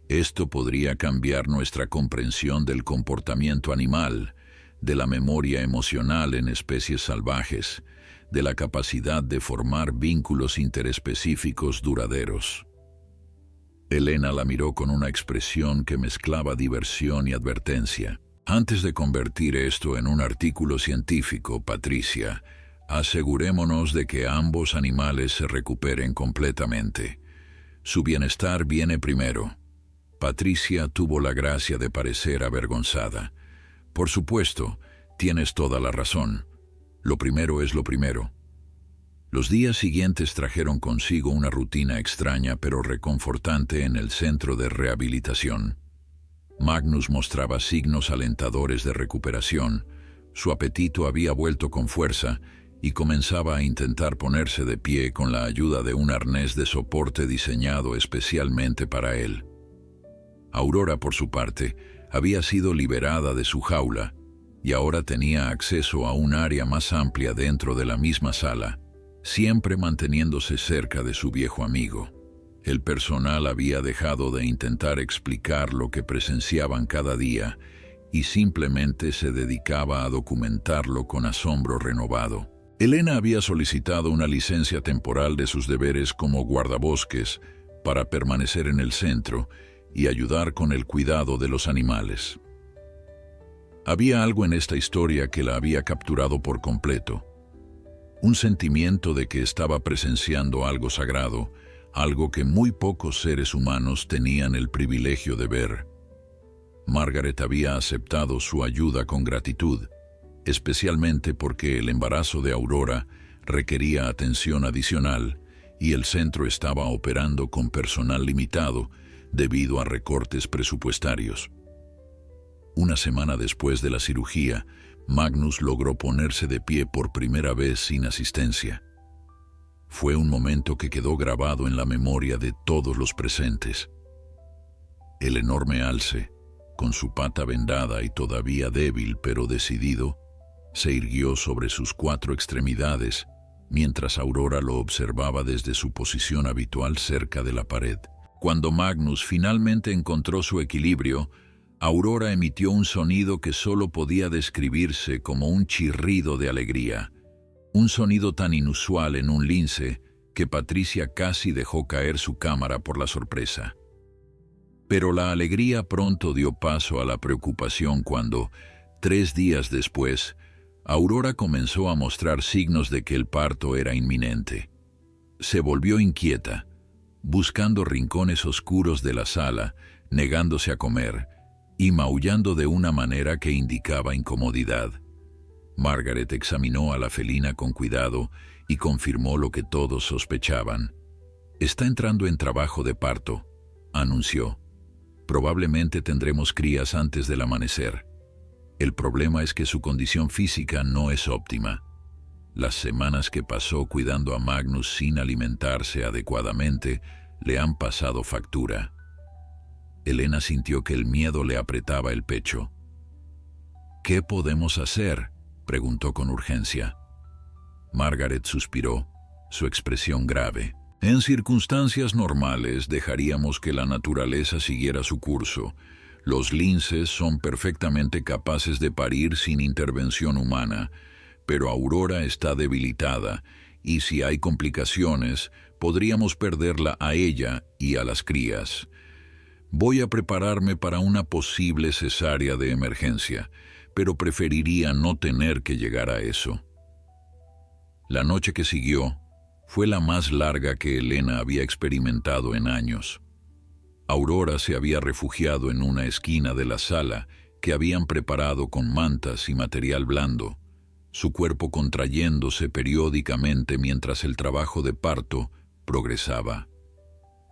«Esto podría cambiar nuestra comprensión del comportamiento animal, de la memoria emocional en especies salvajes, de la capacidad de formar vínculos interespecíficos duraderos». Elena la miró con una expresión que mezclaba diversión y advertencia. «Antes de convertir esto en un artículo científico, Patricia, asegurémonos de que ambos animales se recuperen completamente. Su bienestar viene primero». Patricia tuvo la gracia de parecer avergonzada. «Por supuesto, tienes toda la razón. Lo primero es lo primero». Los días siguientes trajeron consigo una rutina extraña pero reconfortante en el centro de rehabilitación. Magnus mostraba signos alentadores de recuperación, su apetito había vuelto con fuerza y comenzaba a intentar ponerse de pie con la ayuda de un arnés de soporte diseñado especialmente para él. Aurora, por su parte, había sido liberada de su jaula y ahora tenía acceso a un área más amplia dentro de la misma sala, siempre manteniéndose cerca de su viejo amigo. El personal había dejado de intentar explicar lo que presenciaban cada día y simplemente se dedicaba a documentarlo con asombro renovado. Elena había solicitado una licencia temporal de sus deberes como guardabosques para permanecer en el centro y ayudar con el cuidado de los animales. Había algo en esta historia que la había capturado por completo. Un sentimiento de que estaba presenciando algo sagrado, algo que muy pocos seres humanos tenían el privilegio de ver. Margaret había aceptado su ayuda con gratitud, especialmente porque el embarazo de Aurora requería atención adicional y el centro estaba operando con personal limitado debido a recortes presupuestarios. Una semana después de la cirugía, Magnus logró ponerse de pie por primera vez sin asistencia. Fue un momento que quedó grabado en la memoria de todos los presentes. El enorme alce, con su pata vendada y todavía débil pero decidido, se irguió sobre sus 4 extremidades, mientras Aurora lo observaba desde su posición habitual cerca de la pared. Cuando Magnus finalmente encontró su equilibrio, Aurora emitió un sonido que solo podía describirse como un chirrido de alegría, un sonido tan inusual en un lince que Patricia casi dejó caer su cámara por la sorpresa. Pero la alegría pronto dio paso a la preocupación cuando, 3 días después, Aurora comenzó a mostrar signos de que el parto era inminente. Se volvió inquieta, buscando rincones oscuros de la sala, negándose a comer y maullando de una manera que indicaba incomodidad. Margaret examinó a la felina con cuidado y confirmó lo que todos sospechaban. «Está entrando en trabajo de parto», anunció. «Probablemente tendremos crías antes del amanecer. El problema es que su condición física no es óptima. Las semanas que pasó cuidando a Magnus sin alimentarse adecuadamente le han pasado factura». Elena sintió que el miedo le apretaba el pecho. «¿Qué podemos hacer?», preguntó con urgencia. Margaret suspiró, su expresión grave. «En circunstancias normales dejaríamos que la naturaleza siguiera su curso. Los linces son perfectamente capaces de parir sin intervención humana, pero Aurora está debilitada y si hay complicaciones, podríamos perderla a ella y a las crías. Voy a prepararme para una posible cesárea de emergencia, pero preferiría no tener que llegar a eso». La noche que siguió Fue la más larga que Elena había experimentado en años. Aurora se había refugiado en una esquina de la sala que habían preparado con mantas y material blando, su cuerpo contrayéndose periódicamente mientras el trabajo de parto progresaba.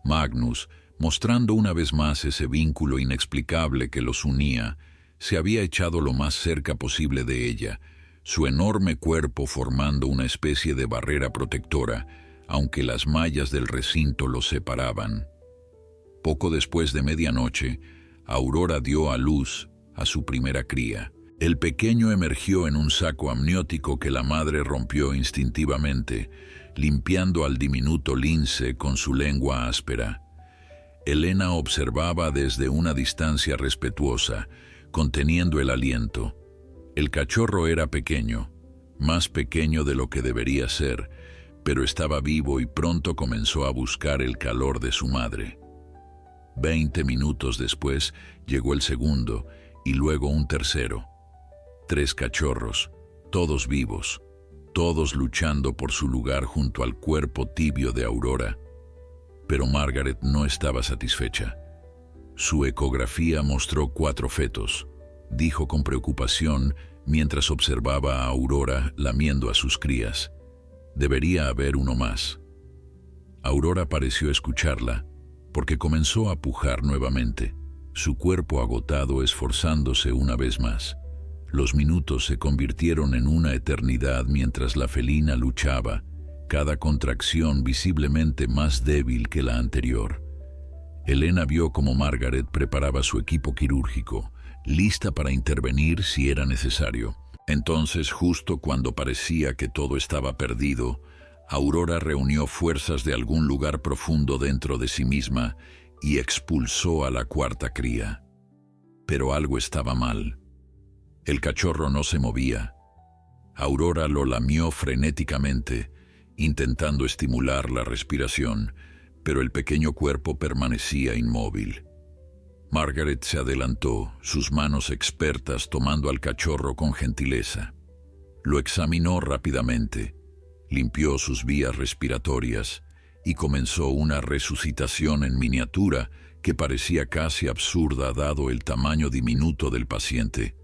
Magnus, mostrando una vez más ese vínculo inexplicable que los unía, se había echado lo más cerca posible de ella, su enorme cuerpo formando una especie de barrera protectora, aunque las mallas del recinto los separaban. Poco después de medianoche, Aurora dio a luz a su primera cría. El pequeño emergió en un saco amniótico que la madre rompió instintivamente, limpiando al diminuto lince con su lengua áspera. Elena observaba desde una distancia respetuosa, conteniendo el aliento. El cachorro era pequeño, más pequeño de lo que debería ser, pero estaba vivo y pronto comenzó a buscar el calor de su madre. 20 minutos después llegó el segundo y luego un tercero. 3 cachorros, todos vivos, todos luchando por su lugar junto al cuerpo tibio de Aurora. Pero Margaret no estaba satisfecha. Su ecografía mostró 4 fetos, dijo con preocupación mientras observaba a Aurora lamiendo a sus crías. Debería haber uno más. Aurora pareció escucharla, porque comenzó a pujar nuevamente, su cuerpo agotado esforzándose una vez más. Los minutos se convirtieron en una eternidad mientras la felina luchaba, cada contracción visiblemente más débil que la anterior. Elena vio cómo Margaret preparaba su equipo quirúrgico, lista para intervenir si era necesario. Entonces, justo cuando parecía que todo estaba perdido, Aurora reunió fuerzas de algún lugar profundo dentro de sí misma y expulsó a la 4ª cría. Pero algo estaba mal. El cachorro no se movía. Aurora lo lamió frenéticamente, intentando estimular la respiración, pero el pequeño cuerpo permanecía inmóvil. Margaret se adelantó, sus manos expertas tomando al cachorro con gentileza. Lo examinó rápidamente, limpió sus vías respiratorias y comenzó una resucitación en miniatura que parecía casi absurda dado el tamaño diminuto del paciente.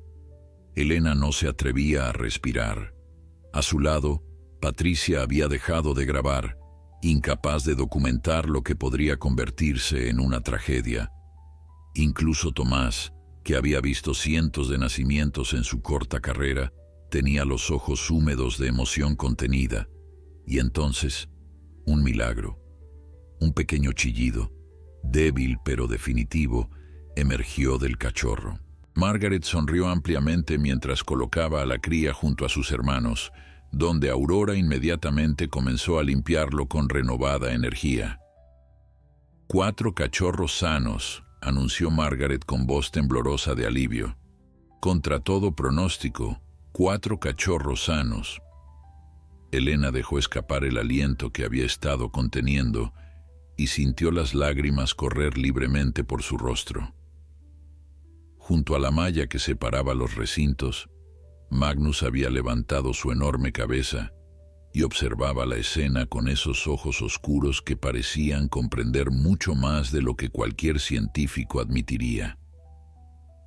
Elena no se atrevía a respirar. A su lado, Patricia había dejado de grabar, incapaz de documentar lo que podría convertirse en una tragedia. Incluso Tomás, que había visto cientos de nacimientos en su corta carrera, tenía los ojos húmedos de emoción contenida. Y entonces, un milagro. Un pequeño chillido, débil pero definitivo, emergió del cachorro. Margaret sonrió ampliamente mientras colocaba a la cría junto a sus hermanos, donde Aurora inmediatamente comenzó a limpiarlo con renovada energía. 4 cachorros sanos, anunció Margaret con voz temblorosa de alivio. Contra todo pronóstico, 4 cachorros sanos. Elena dejó escapar el aliento que había estado conteniendo y sintió las lágrimas correr libremente por su rostro. Junto a la malla que separaba los recintos, Magnus había levantado su enorme cabeza y observaba la escena con esos ojos oscuros que parecían comprender mucho más de lo que cualquier científico admitiría.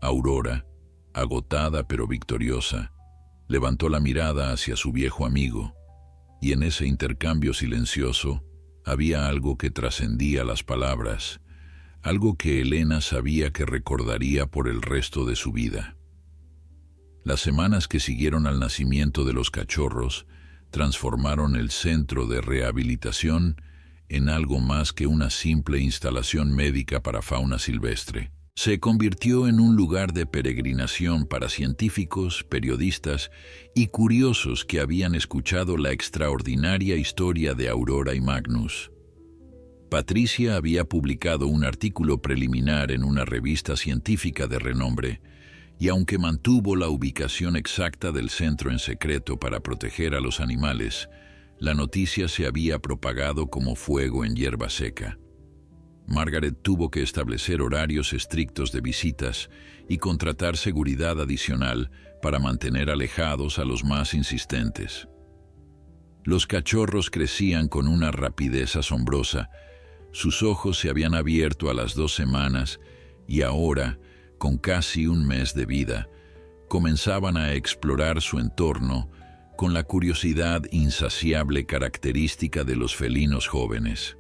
Aurora, agotada pero victoriosa, levantó la mirada hacia su viejo amigo, y en ese intercambio silencioso había algo que trascendía las palabras, algo que Elena sabía que recordaría por el resto de su vida. Las semanas que siguieron al nacimiento de los cachorros transformaron el centro de rehabilitación en algo más que una simple instalación médica para fauna silvestre. Se convirtió en un lugar de peregrinación para científicos, periodistas y curiosos que habían escuchado la extraordinaria historia de Aurora y Magnus. Patricia había publicado un artículo preliminar en una revista científica de renombre, y aunque mantuvo la ubicación exacta del centro en secreto para proteger a los animales, la noticia se había propagado como fuego en hierba seca. Margaret tuvo que establecer horarios estrictos de visitas y contratar seguridad adicional para mantener alejados a los más insistentes. Los cachorros crecían con una rapidez asombrosa. Sus ojos se habían abierto a las 2 semanas y ahora, con casi un mes de vida, comenzaban a explorar su entorno con la curiosidad insaciable característica de los felinos jóvenes.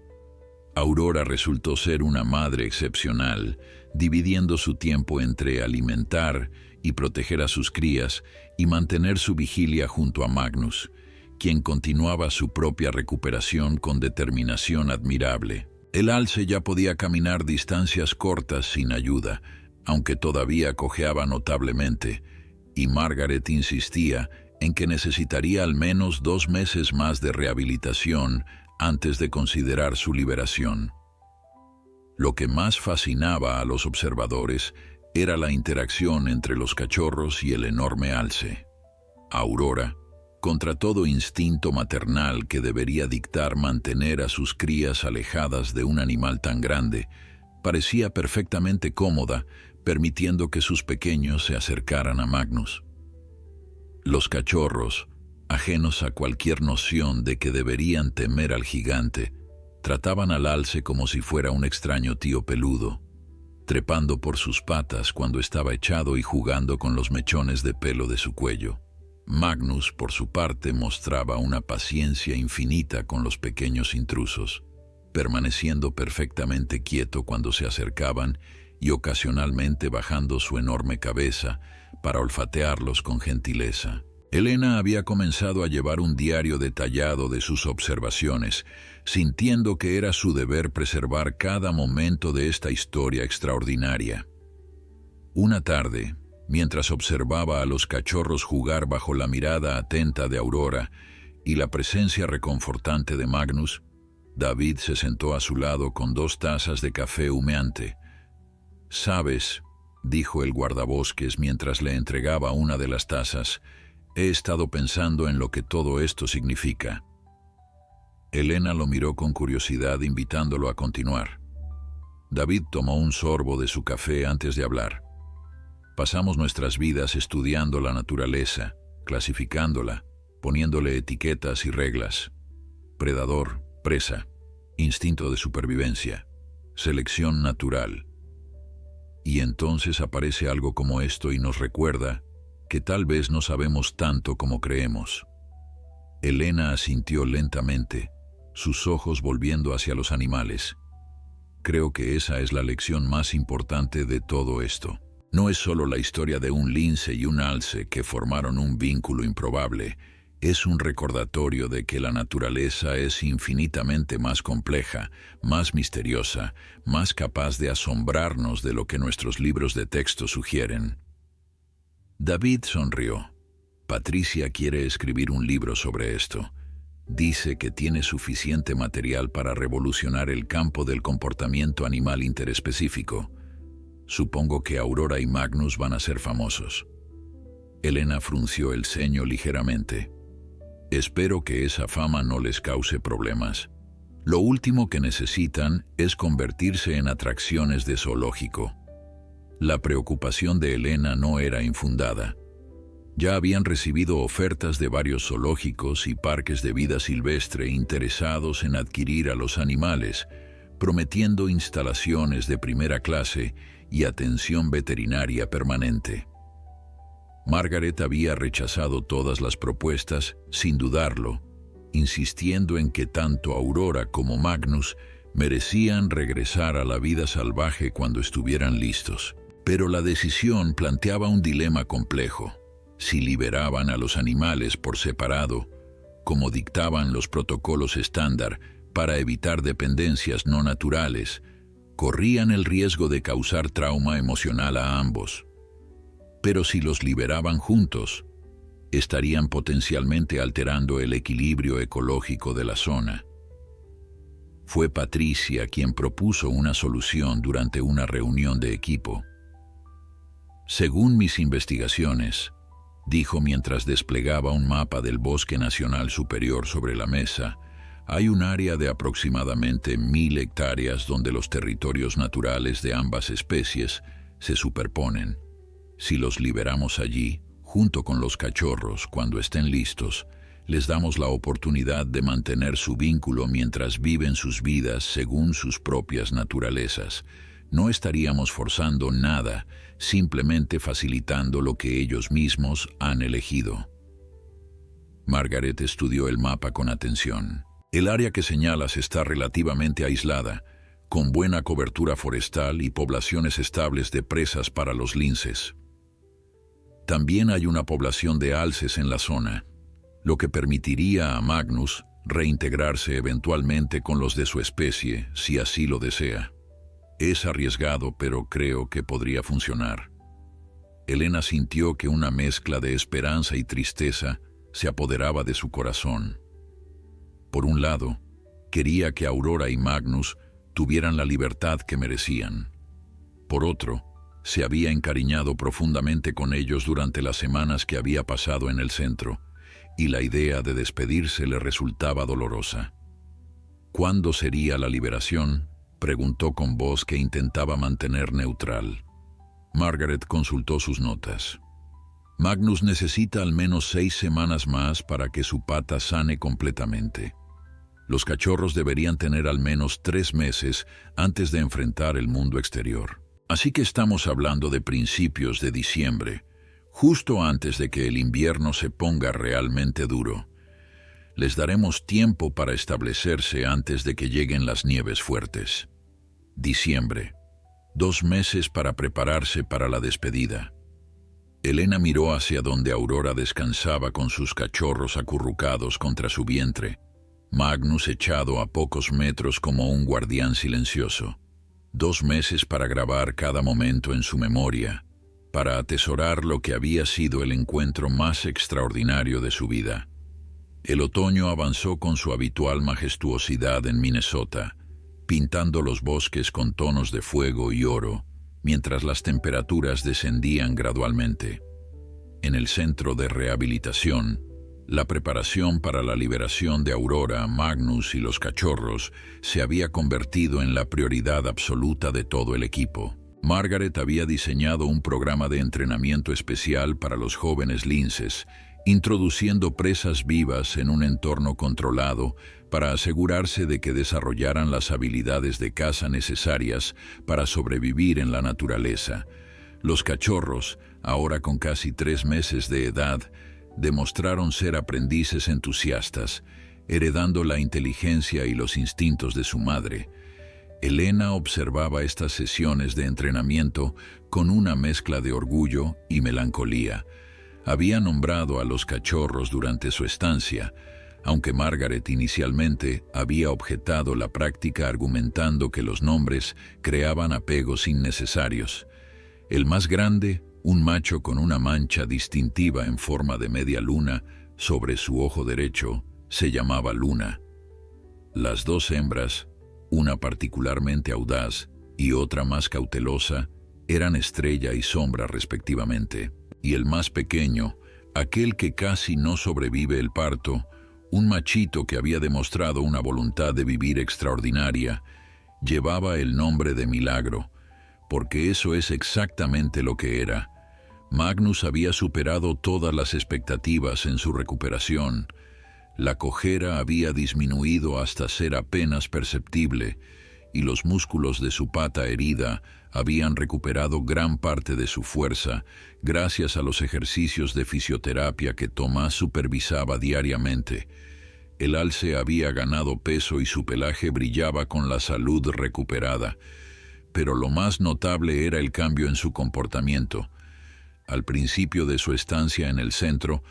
Aurora resultó ser una madre excepcional, dividiendo su tiempo entre alimentar y proteger a sus crías y mantener su vigilia junto a Magnus, quien continuaba su propia recuperación con determinación admirable. El alce ya podía caminar distancias cortas sin ayuda, aunque todavía cojeaba notablemente, y Margaret insistía en que necesitaría al menos 2 meses más de rehabilitación antes de considerar su liberación. Lo que más fascinaba a los observadores era la interacción entre los cachorros y el enorme alce. Aurora, contra todo instinto maternal que debería dictar mantener a sus crías alejadas de un animal tan grande, parecía perfectamente cómoda, permitiendo que sus pequeños se acercaran a Magnus. Los cachorros, ajenos a cualquier noción de que deberían temer al gigante, trataban al alce como si fuera un extraño tío peludo, trepando por sus patas cuando estaba echado y jugando con los mechones de pelo de su cuello. Magnus, por su parte, mostraba una paciencia infinita con los pequeños intrusos, permaneciendo perfectamente quieto cuando se acercaban y ocasionalmente bajando su enorme cabeza para olfatearlos con gentileza. Elena había comenzado a llevar un diario detallado de sus observaciones, sintiendo que era su deber preservar cada momento de esta historia extraordinaria. Una tarde, mientras observaba a los cachorros jugar bajo la mirada atenta de Aurora y la presencia reconfortante de Magnus, David se sentó a su lado con 2 tazas de café humeante. «Sabes», dijo el guardabosques mientras le entregaba una de las tazas, «he estado pensando en lo que todo esto significa». Elena lo miró con curiosidad, invitándolo a continuar. David tomó un sorbo de su café antes de hablar. «Pasamos nuestras vidas estudiando la naturaleza, clasificándola, poniéndole etiquetas y reglas. Predador, presa, instinto de supervivencia, selección natural. Y entonces aparece algo como esto y nos recuerda que tal vez no sabemos tanto como creemos». Elena asintió lentamente, sus ojos volviendo hacia los animales. «Creo que esa es la lección más importante de todo esto. No es solo la historia de un lince y un alce que formaron un vínculo improbable, es un recordatorio de que la naturaleza es infinitamente más compleja, más misteriosa, más capaz de asombrarnos de lo que nuestros libros de texto sugieren». David sonrió. «Patricia quiere escribir un libro sobre esto. Dice que tiene suficiente material para revolucionar el campo del comportamiento animal interespecífico. Supongo que Aurora y Magnus van a ser famosos». Elena frunció el ceño ligeramente. «Espero que esa fama no les cause problemas. Lo último que necesitan es convertirse en atracciones de zoológico». La preocupación de Elena no era infundada. Ya habían recibido ofertas de varios zoológicos y parques de vida silvestre interesados en adquirir a los animales, prometiendo instalaciones de primera clase y atención veterinaria permanente. Margaret había rechazado todas las propuestas sin dudarlo, insistiendo en que tanto Aurora como Magnus merecían regresar a la vida salvaje cuando estuvieran listos. Pero la decisión planteaba un dilema complejo. Si liberaban a los animales por separado, como dictaban los protocolos estándar para evitar dependencias no naturales, corrían el riesgo de causar trauma emocional a ambos. Pero si los liberaban juntos, estarían potencialmente alterando el equilibrio ecológico de la zona. Fue Patricia quien propuso una solución durante una reunión de equipo. «Según mis investigaciones», dijo mientras desplegaba un mapa del Bosque Nacional Superior sobre la mesa, «hay un área de aproximadamente 1000 hectáreas donde los territorios naturales de ambas especies se superponen. Si los liberamos allí, junto con los cachorros, cuando estén listos, Les damos la oportunidad de mantener su vínculo mientras viven sus vidas según sus propias naturalezas. No estaríamos forzando nada, simplemente facilitando lo que ellos mismos han elegido. Margaret estudió el mapa con atención. El área que señalas está relativamente aislada, con buena cobertura forestal y poblaciones estables de presas para los linces. También hay una población de alces en la zona, lo que permitiría a Magnus reintegrarse eventualmente con los de su especie, si así lo desea. Es arriesgado, pero creo que podría funcionar. Elena sintió que una mezcla de esperanza y tristeza se apoderaba de su corazón. Por un lado, quería que Aurora y Magnus tuvieran la libertad que merecían. Por otro, se había encariñado profundamente con ellos durante las semanas que había pasado en el centro, y la idea de despedirse le resultaba dolorosa. ¿Cuándo sería la liberación?, preguntó con voz que intentaba mantener neutral. Margaret consultó sus notas. Magnus necesita al menos 6 semanas más para que su pata sane completamente. Los cachorros deberían tener al menos 3 meses antes de enfrentar el mundo exterior. Así que estamos hablando de principios de diciembre, justo antes de que el invierno se ponga realmente duro. Les daremos tiempo para establecerse antes de que lleguen las nieves fuertes. Diciembre. 2 meses para prepararse para la despedida. Elena miró hacia donde Aurora descansaba con sus cachorros acurrucados contra su vientre, Magnus echado a pocos metros como un guardián silencioso. 2 meses para grabar cada momento en su memoria, para atesorar lo que había sido el encuentro más extraordinario de su vida. El otoño avanzó con su habitual majestuosidad en Minnesota, pintando los bosques con tonos de fuego y oro, mientras las temperaturas descendían gradualmente. En el centro de rehabilitación, la preparación para la liberación de Aurora, Magnus y los cachorros se había convertido en la prioridad absoluta de todo el equipo. Margaret había diseñado un programa de entrenamiento especial para los jóvenes linces, introduciendo presas vivas en un entorno controlado para asegurarse de que desarrollaran las habilidades de caza necesarias para sobrevivir en la naturaleza. Los cachorros, ahora con casi 3 meses de edad, demostraron ser aprendices entusiastas, heredando la inteligencia y los instintos de su madre. Elena observaba estas sesiones de entrenamiento con una mezcla de orgullo y melancolía. Había nombrado a los cachorros durante su estancia, aunque Margaret inicialmente había objetado la práctica argumentando que los nombres creaban apegos innecesarios. El más grande, un macho con una mancha distintiva en forma de media luna sobre su ojo derecho, se llamaba Luna. Las 2 hembras, una particularmente audaz y otra más cautelosa, eran Estrella y Sombra respectivamente. Y el más pequeño, aquel que casi no sobrevive el parto, un machito que había demostrado una voluntad de vivir extraordinaria, llevaba el nombre de Milagro, porque eso es exactamente lo que era. Magnus había superado todas las expectativas en su recuperación. La cojera había disminuido hasta ser apenas perceptible, y los músculos de su pata herida habían recuperado gran parte de su fuerza gracias a los ejercicios de fisioterapia que Tomás supervisaba diariamente. El alce había ganado peso y su pelaje brillaba con la salud recuperada, pero lo más notable era el cambio en su comportamiento. Al principio de su estancia en el centro,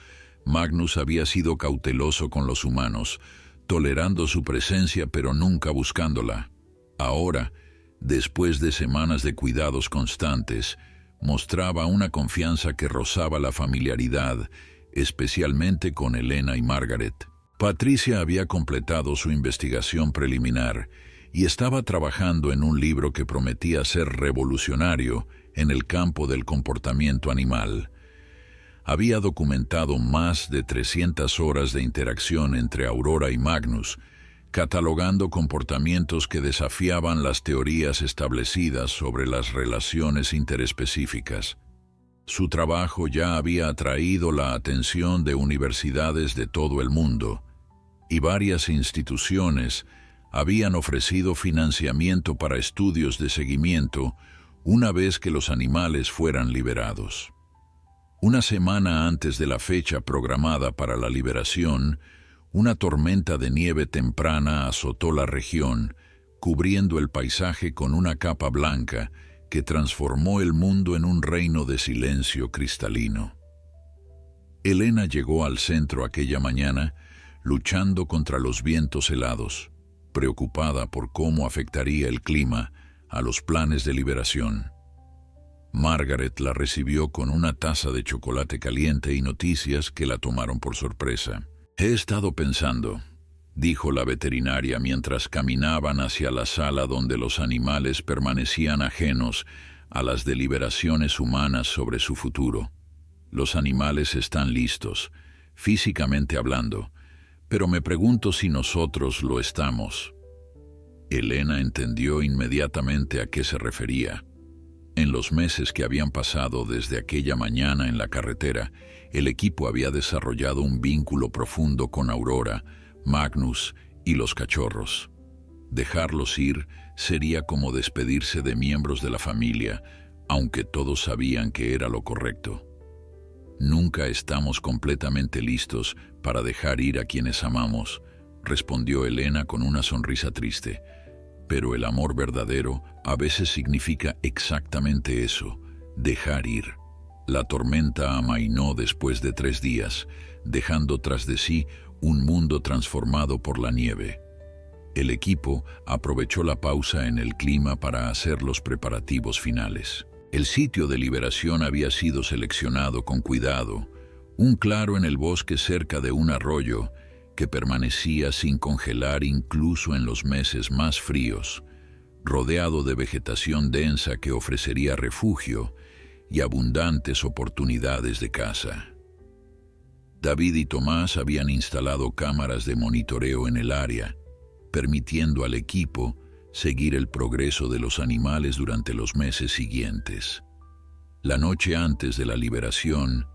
Magnus había sido cauteloso con los humanos, tolerando su presencia pero nunca buscándola. Ahora, después de semanas de cuidados constantes, mostraba una confianza que rozaba la familiaridad, especialmente con Elena y Margaret. Patricia había completado su investigación preliminar y estaba trabajando en un libro que prometía ser revolucionario en el campo del comportamiento animal. Había documentado más de 300 horas de interacción entre Aurora y Magnus, catalogando comportamientos que desafiaban las teorías establecidas sobre las relaciones interespecíficas. Su trabajo ya había atraído la atención de universidades de todo el mundo, y varias instituciones habían ofrecido financiamiento para estudios de seguimiento una vez que los animales fueran liberados. Una semana antes de la fecha programada para la liberación, una tormenta de nieve temprana azotó la región, cubriendo el paisaje con una capa blanca que transformó el mundo en un reino de silencio cristalino. Elena llegó al centro aquella mañana, luchando contra los vientos helados, preocupada por cómo afectaría el clima a los planes de liberación. Margaret la recibió con una taza de chocolate caliente y noticias que la tomaron por sorpresa. «He estado pensando», dijo la veterinaria mientras caminaban hacia la sala donde los animales permanecían ajenos a las deliberaciones humanas sobre su futuro. Los animales están listos, físicamente hablando, pero me pregunto si nosotros lo estamos. Elena entendió inmediatamente a qué se refería. En los meses que habían pasado desde aquella mañana en la carretera, el equipo había desarrollado un vínculo profundo con Aurora, Magnus y los cachorros. Dejarlos ir sería como despedirse de miembros de la familia, aunque todos sabían que era lo correcto. «Nunca estamos completamente listos para dejar ir a quienes amamos», respondió Elena con una sonrisa triste. «Pero el amor verdadero a veces significa exactamente eso, dejar ir». La tormenta amainó después de 3 días, dejando tras de sí un mundo transformado por la nieve. El equipo aprovechó la pausa en el clima para hacer los preparativos finales. El sitio de liberación había sido seleccionado con cuidado, un claro en el bosque cerca de un arroyo que permanecía sin congelar incluso en los meses más fríos, rodeado de vegetación densa que ofrecería refugio y abundantes oportunidades de caza. David y Tomás habían instalado cámaras de monitoreo en el área, permitiendo al equipo seguir el progreso de los animales durante los meses siguientes. La noche antes de la liberación,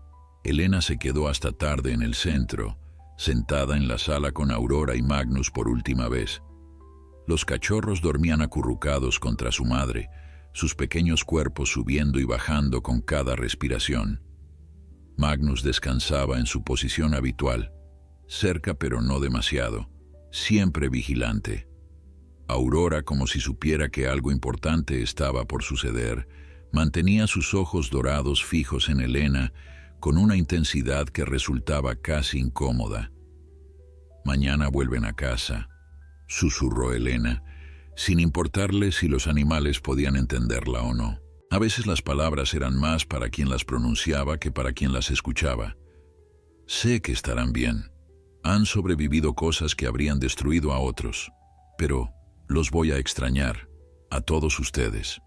Elena se quedó hasta tarde en el centro, sentada en la sala con Aurora y Magnus por última vez. Los cachorros dormían acurrucados contra su madre, sus pequeños cuerpos subiendo y bajando con cada respiración. Magnus descansaba en su posición habitual, cerca pero no demasiado, siempre vigilante. Aurora, como si supiera que algo importante estaba por suceder, mantenía sus ojos dorados fijos en Elena con una intensidad que resultaba casi incómoda. «Mañana vuelven a casa», susurró Elena, sin importarle si los animales podían entenderla o no. A veces las palabras eran más para quien las pronunciaba que para quien las escuchaba. «Sé que estarán bien. Han sobrevivido cosas que habrían destruido a otros, pero los voy a extrañar, a todos ustedes».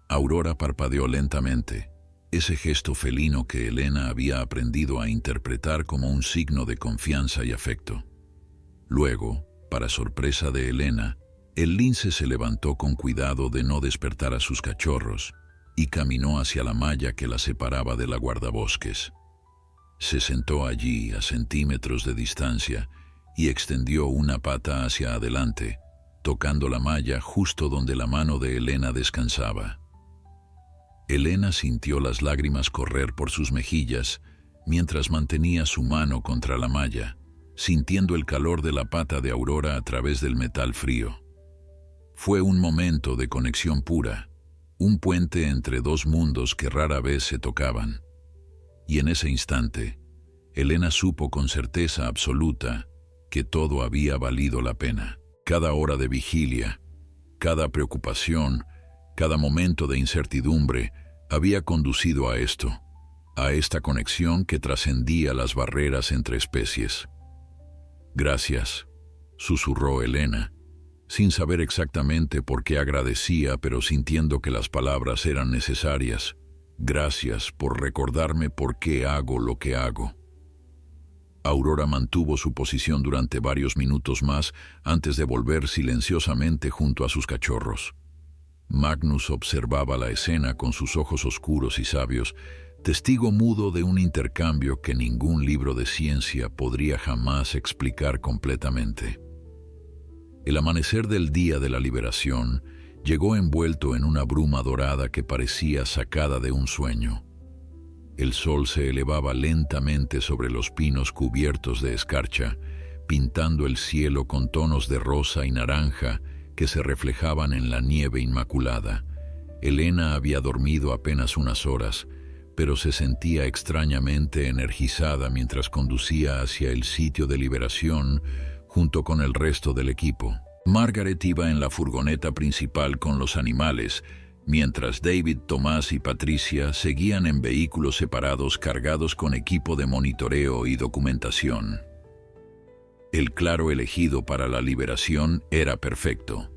Aurora parpadeó lentamente, ese gesto felino que Elena había aprendido a interpretar como un signo de confianza y afecto. Luego, para sorpresa de Elena, el lince se levantó con cuidado de no despertar a sus cachorros y caminó hacia la malla que la separaba de la guardabosques. Se sentó allí a centímetros de distancia y extendió una pata hacia adelante, tocando la malla justo donde la mano de Elena descansaba. Elena sintió las lágrimas correr por sus mejillas mientras mantenía su mano contra la malla, sintiendo el calor de la pata de Aurora a través del metal frío. Fue un momento de conexión pura, un puente entre dos mundos que rara vez se tocaban. Y en ese instante, Elena supo con certeza absoluta que todo había valido la pena. Cada hora de vigilia, cada preocupación, cada momento de incertidumbre había conducido a esto, a esta conexión que trascendía las barreras entre especies. «Gracias», susurró Elena, sin saber exactamente por qué agradecía, pero sintiendo que las palabras eran necesarias. «Gracias por recordarme por qué hago lo que hago». Aurora mantuvo su posición durante varios minutos más antes de volver silenciosamente junto a sus cachorros. Magnus observaba la escena con sus ojos oscuros y sabios, testigo mudo de un intercambio que ningún libro de ciencia podría jamás explicar completamente. El amanecer del día de la liberación llegó envuelto en una bruma dorada que parecía sacada de un sueño. El sol se elevaba lentamente sobre los pinos cubiertos de escarcha, pintando el cielo con tonos de rosa y naranja que se reflejaban en la nieve inmaculada. Elena había dormido apenas unas horas, pero se sentía extrañamente energizada mientras conducía hacia el sitio de liberación junto con el resto del equipo. Margaret iba en la furgoneta principal con los animales, mientras David, Tomás y Patricia seguían en vehículos separados cargados con equipo de monitoreo y documentación. El claro elegido para la liberación era perfecto.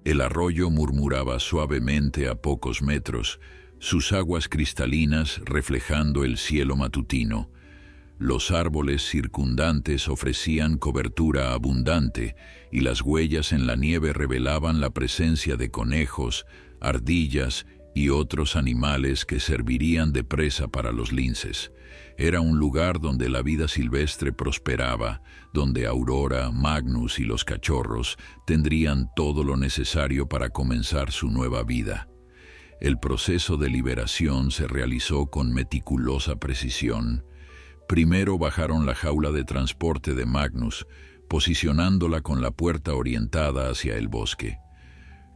El arroyo murmuraba suavemente a pocos metros, sus aguas cristalinas reflejando el cielo matutino. Los árboles circundantes ofrecían cobertura abundante y las huellas en la nieve revelaban la presencia de conejos, ardillas y otros animales que servirían de presa para los linces. Era un lugar donde la vida silvestre prosperaba, donde Aurora, Magnus y los cachorros tendrían todo lo necesario para comenzar su nueva vida. El proceso de liberación se realizó con meticulosa precisión. Primero bajaron la jaula de transporte de Magnus, posicionándola con la puerta orientada hacia el bosque.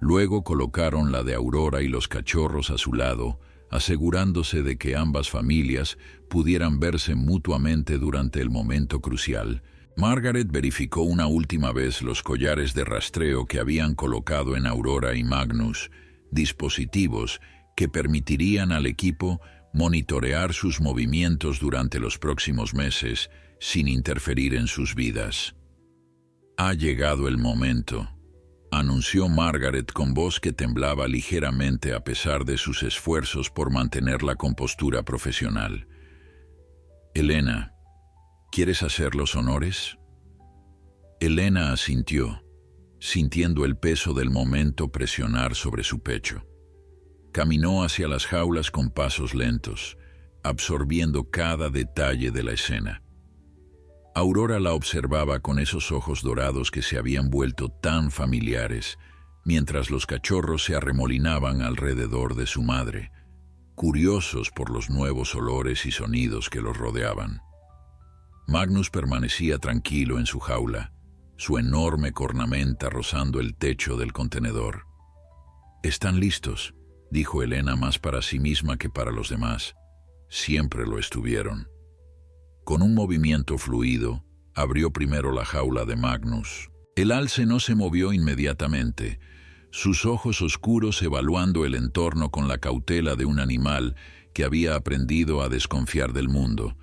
Luego colocaron la de Aurora y los cachorros a su lado, asegurándose de que ambas familias pudieran verse mutuamente durante el momento crucial. Margaret verificó una última vez los collares de rastreo que habían colocado en Aurora y Magnus, dispositivos que permitirían al equipo monitorear sus movimientos durante los próximos meses sin interferir en sus vidas. «Ha llegado el momento», anunció Margaret con voz que temblaba ligeramente a pesar de sus esfuerzos por mantener la compostura profesional. «Elena, ¿quieres hacer los honores?» Elena asintió, sintiendo el peso del momento presionar sobre su pecho. Caminó hacia las jaulas con pasos lentos, absorbiendo cada detalle de la escena. Aurora la observaba con esos ojos dorados que se habían vuelto tan familiares, mientras los cachorros se arremolinaban alrededor de su madre, curiosos por los nuevos olores y sonidos que los rodeaban. Magnus permanecía tranquilo en su jaula, su enorme cornamenta rozando el techo del contenedor. «Están listos», dijo Elena más para sí misma que para los demás. Siempre lo estuvieron. Con un movimiento fluido, abrió primero la jaula de Magnus. El alce no se movió inmediatamente, sus ojos oscuros evaluando el entorno con la cautela de un animal que había aprendido a desconfiar del mundo.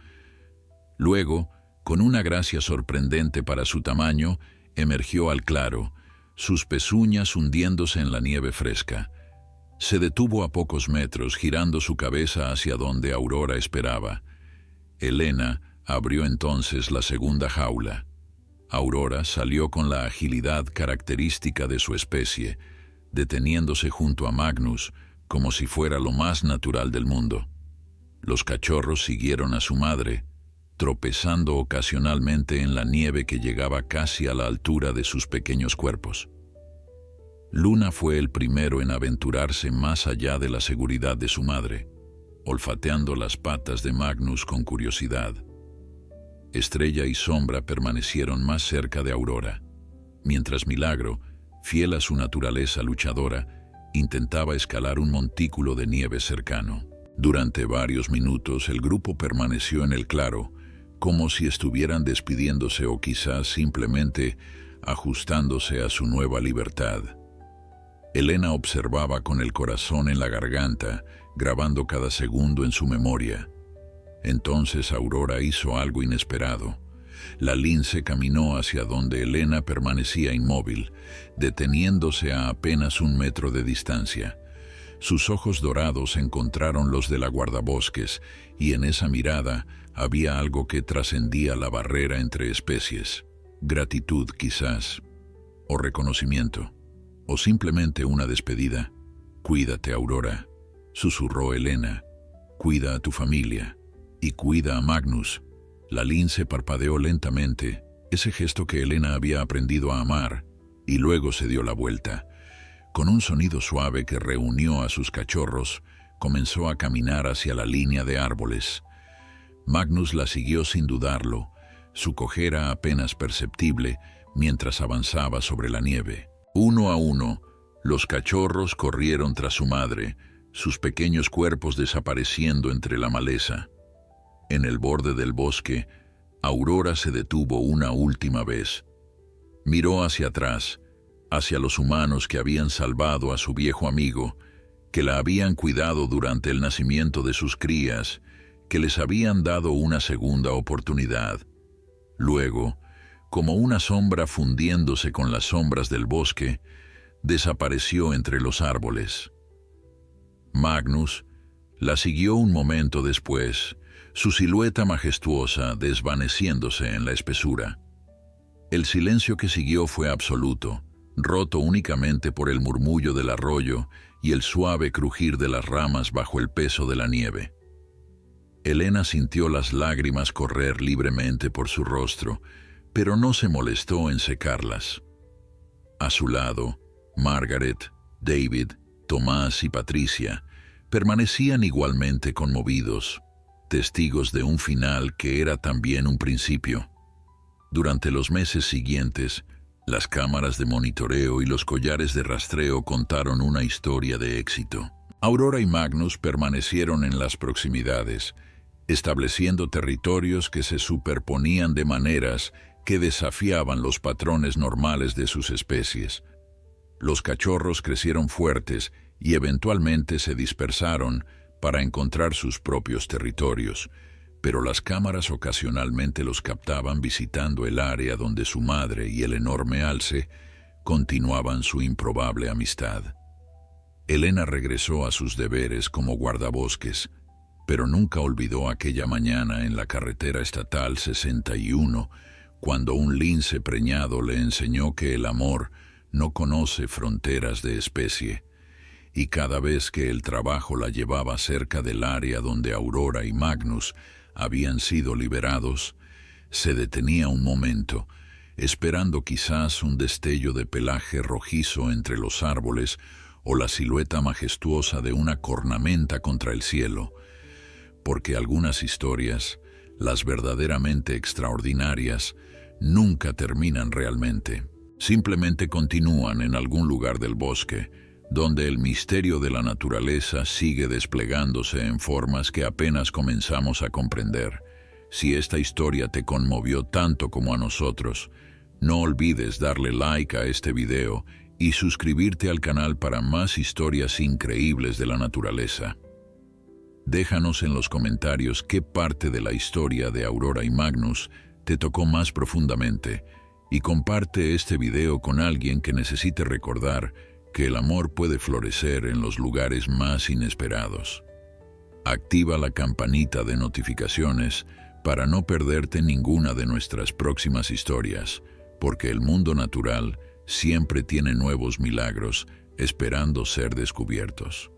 Luego, con una gracia sorprendente para su tamaño, emergió al claro, sus pezuñas hundiéndose en la nieve fresca. Se detuvo a pocos metros, girando su cabeza hacia donde Aurora esperaba. Elena abrió entonces la segunda jaula. Aurora salió con la agilidad característica de su especie, deteniéndose junto a Magnus como si fuera lo más natural del mundo. Los cachorros siguieron a su madre, tropezando ocasionalmente en la nieve que llegaba casi a la altura de sus pequeños cuerpos. Luna fue el primero en aventurarse más allá de la seguridad de su madre, olfateando las patas de Magnus con curiosidad. Estrella y Sombra permanecieron más cerca de Aurora, mientras Milagro, fiel a su naturaleza luchadora, intentaba escalar un montículo de nieve cercano. Durante varios minutos el grupo permaneció en el claro, como si estuvieran despidiéndose o quizás simplemente ajustándose a su nueva libertad. Elena observaba con el corazón en la garganta, grabando cada segundo en su memoria. Entonces Aurora hizo algo inesperado. La lince caminó hacia donde Elena permanecía inmóvil, deteniéndose a apenas 1 metro de distancia. Sus ojos dorados encontraron los de la guardabosques, y en esa mirada había algo que trascendía la barrera entre especies. Gratitud, quizás, o reconocimiento, o simplemente una despedida. Cuídate, Aurora, susurró Elena. Cuida a tu familia y cuida a Magnus. La lince parpadeó lentamente, ese gesto que Elena había aprendido a amar, y luego se dio la vuelta. Con un sonido suave que reunió a sus cachorros, comenzó a caminar hacia la línea de árboles. Magnus la siguió sin dudarlo, su cojera apenas perceptible mientras avanzaba sobre la nieve. Uno a uno, los cachorros corrieron tras su madre, sus pequeños cuerpos desapareciendo entre la maleza. En el borde del bosque, Aurora se detuvo una última vez. Miró hacia atrás, hacia los humanos que habían salvado a su viejo amigo, que la habían cuidado durante el nacimiento de sus crías, que les habían dado una segunda oportunidad. Luego, como una sombra fundiéndose con las sombras del bosque, desapareció entre los árboles. Magnus la siguió un momento después, su silueta majestuosa desvaneciéndose en la espesura. El silencio que siguió fue absoluto, roto únicamente por el murmullo del arroyo y el suave crujir de las ramas bajo el peso de la nieve. Elena sintió las lágrimas correr libremente por su rostro, pero no se molestó en secarlas. A su lado, Margaret, David, Tomás y Patricia permanecían igualmente conmovidos, testigos de un final que era también un principio. Durante los meses siguientes, las cámaras de monitoreo y los collares de rastreo contaron una historia de éxito. Aurora y Magnus permanecieron en las proximidades, estableciendo territorios que se superponían de maneras que desafiaban los patrones normales de sus especies. Los cachorros crecieron fuertes y eventualmente se dispersaron para encontrar sus propios territorios, pero las cámaras ocasionalmente los captaban visitando el área donde su madre y el enorme alce continuaban su improbable amistad. Elena regresó a sus deberes como guardabosques, pero nunca olvidó aquella mañana en la carretera estatal 61, cuando un lince preñado le enseñó que el amor no conoce fronteras de especie, y cada vez que el trabajo la llevaba cerca del área donde Aurora y Magnus habían sido liberados, se detenía un momento, esperando quizás un destello de pelaje rojizo entre los árboles o la silueta majestuosa de una cornamenta contra el cielo, porque algunas historias, las verdaderamente extraordinarias, nunca terminan realmente. Simplemente continúan en algún lugar del bosque, donde el misterio de la naturaleza sigue desplegándose en formas que apenas comenzamos a comprender. Si esta historia te conmovió tanto como a nosotros, no olvides darle like a este video y suscribirte al canal para más historias increíbles de la naturaleza. Déjanos en los comentarios qué parte de la historia de Aurora y Magnus te tocó más profundamente y comparte este video con alguien que necesite recordar que el amor puede florecer en los lugares más inesperados. Activa la campanita de notificaciones para no perderte ninguna de nuestras próximas historias, porque el mundo natural siempre tiene nuevos milagros esperando ser descubiertos.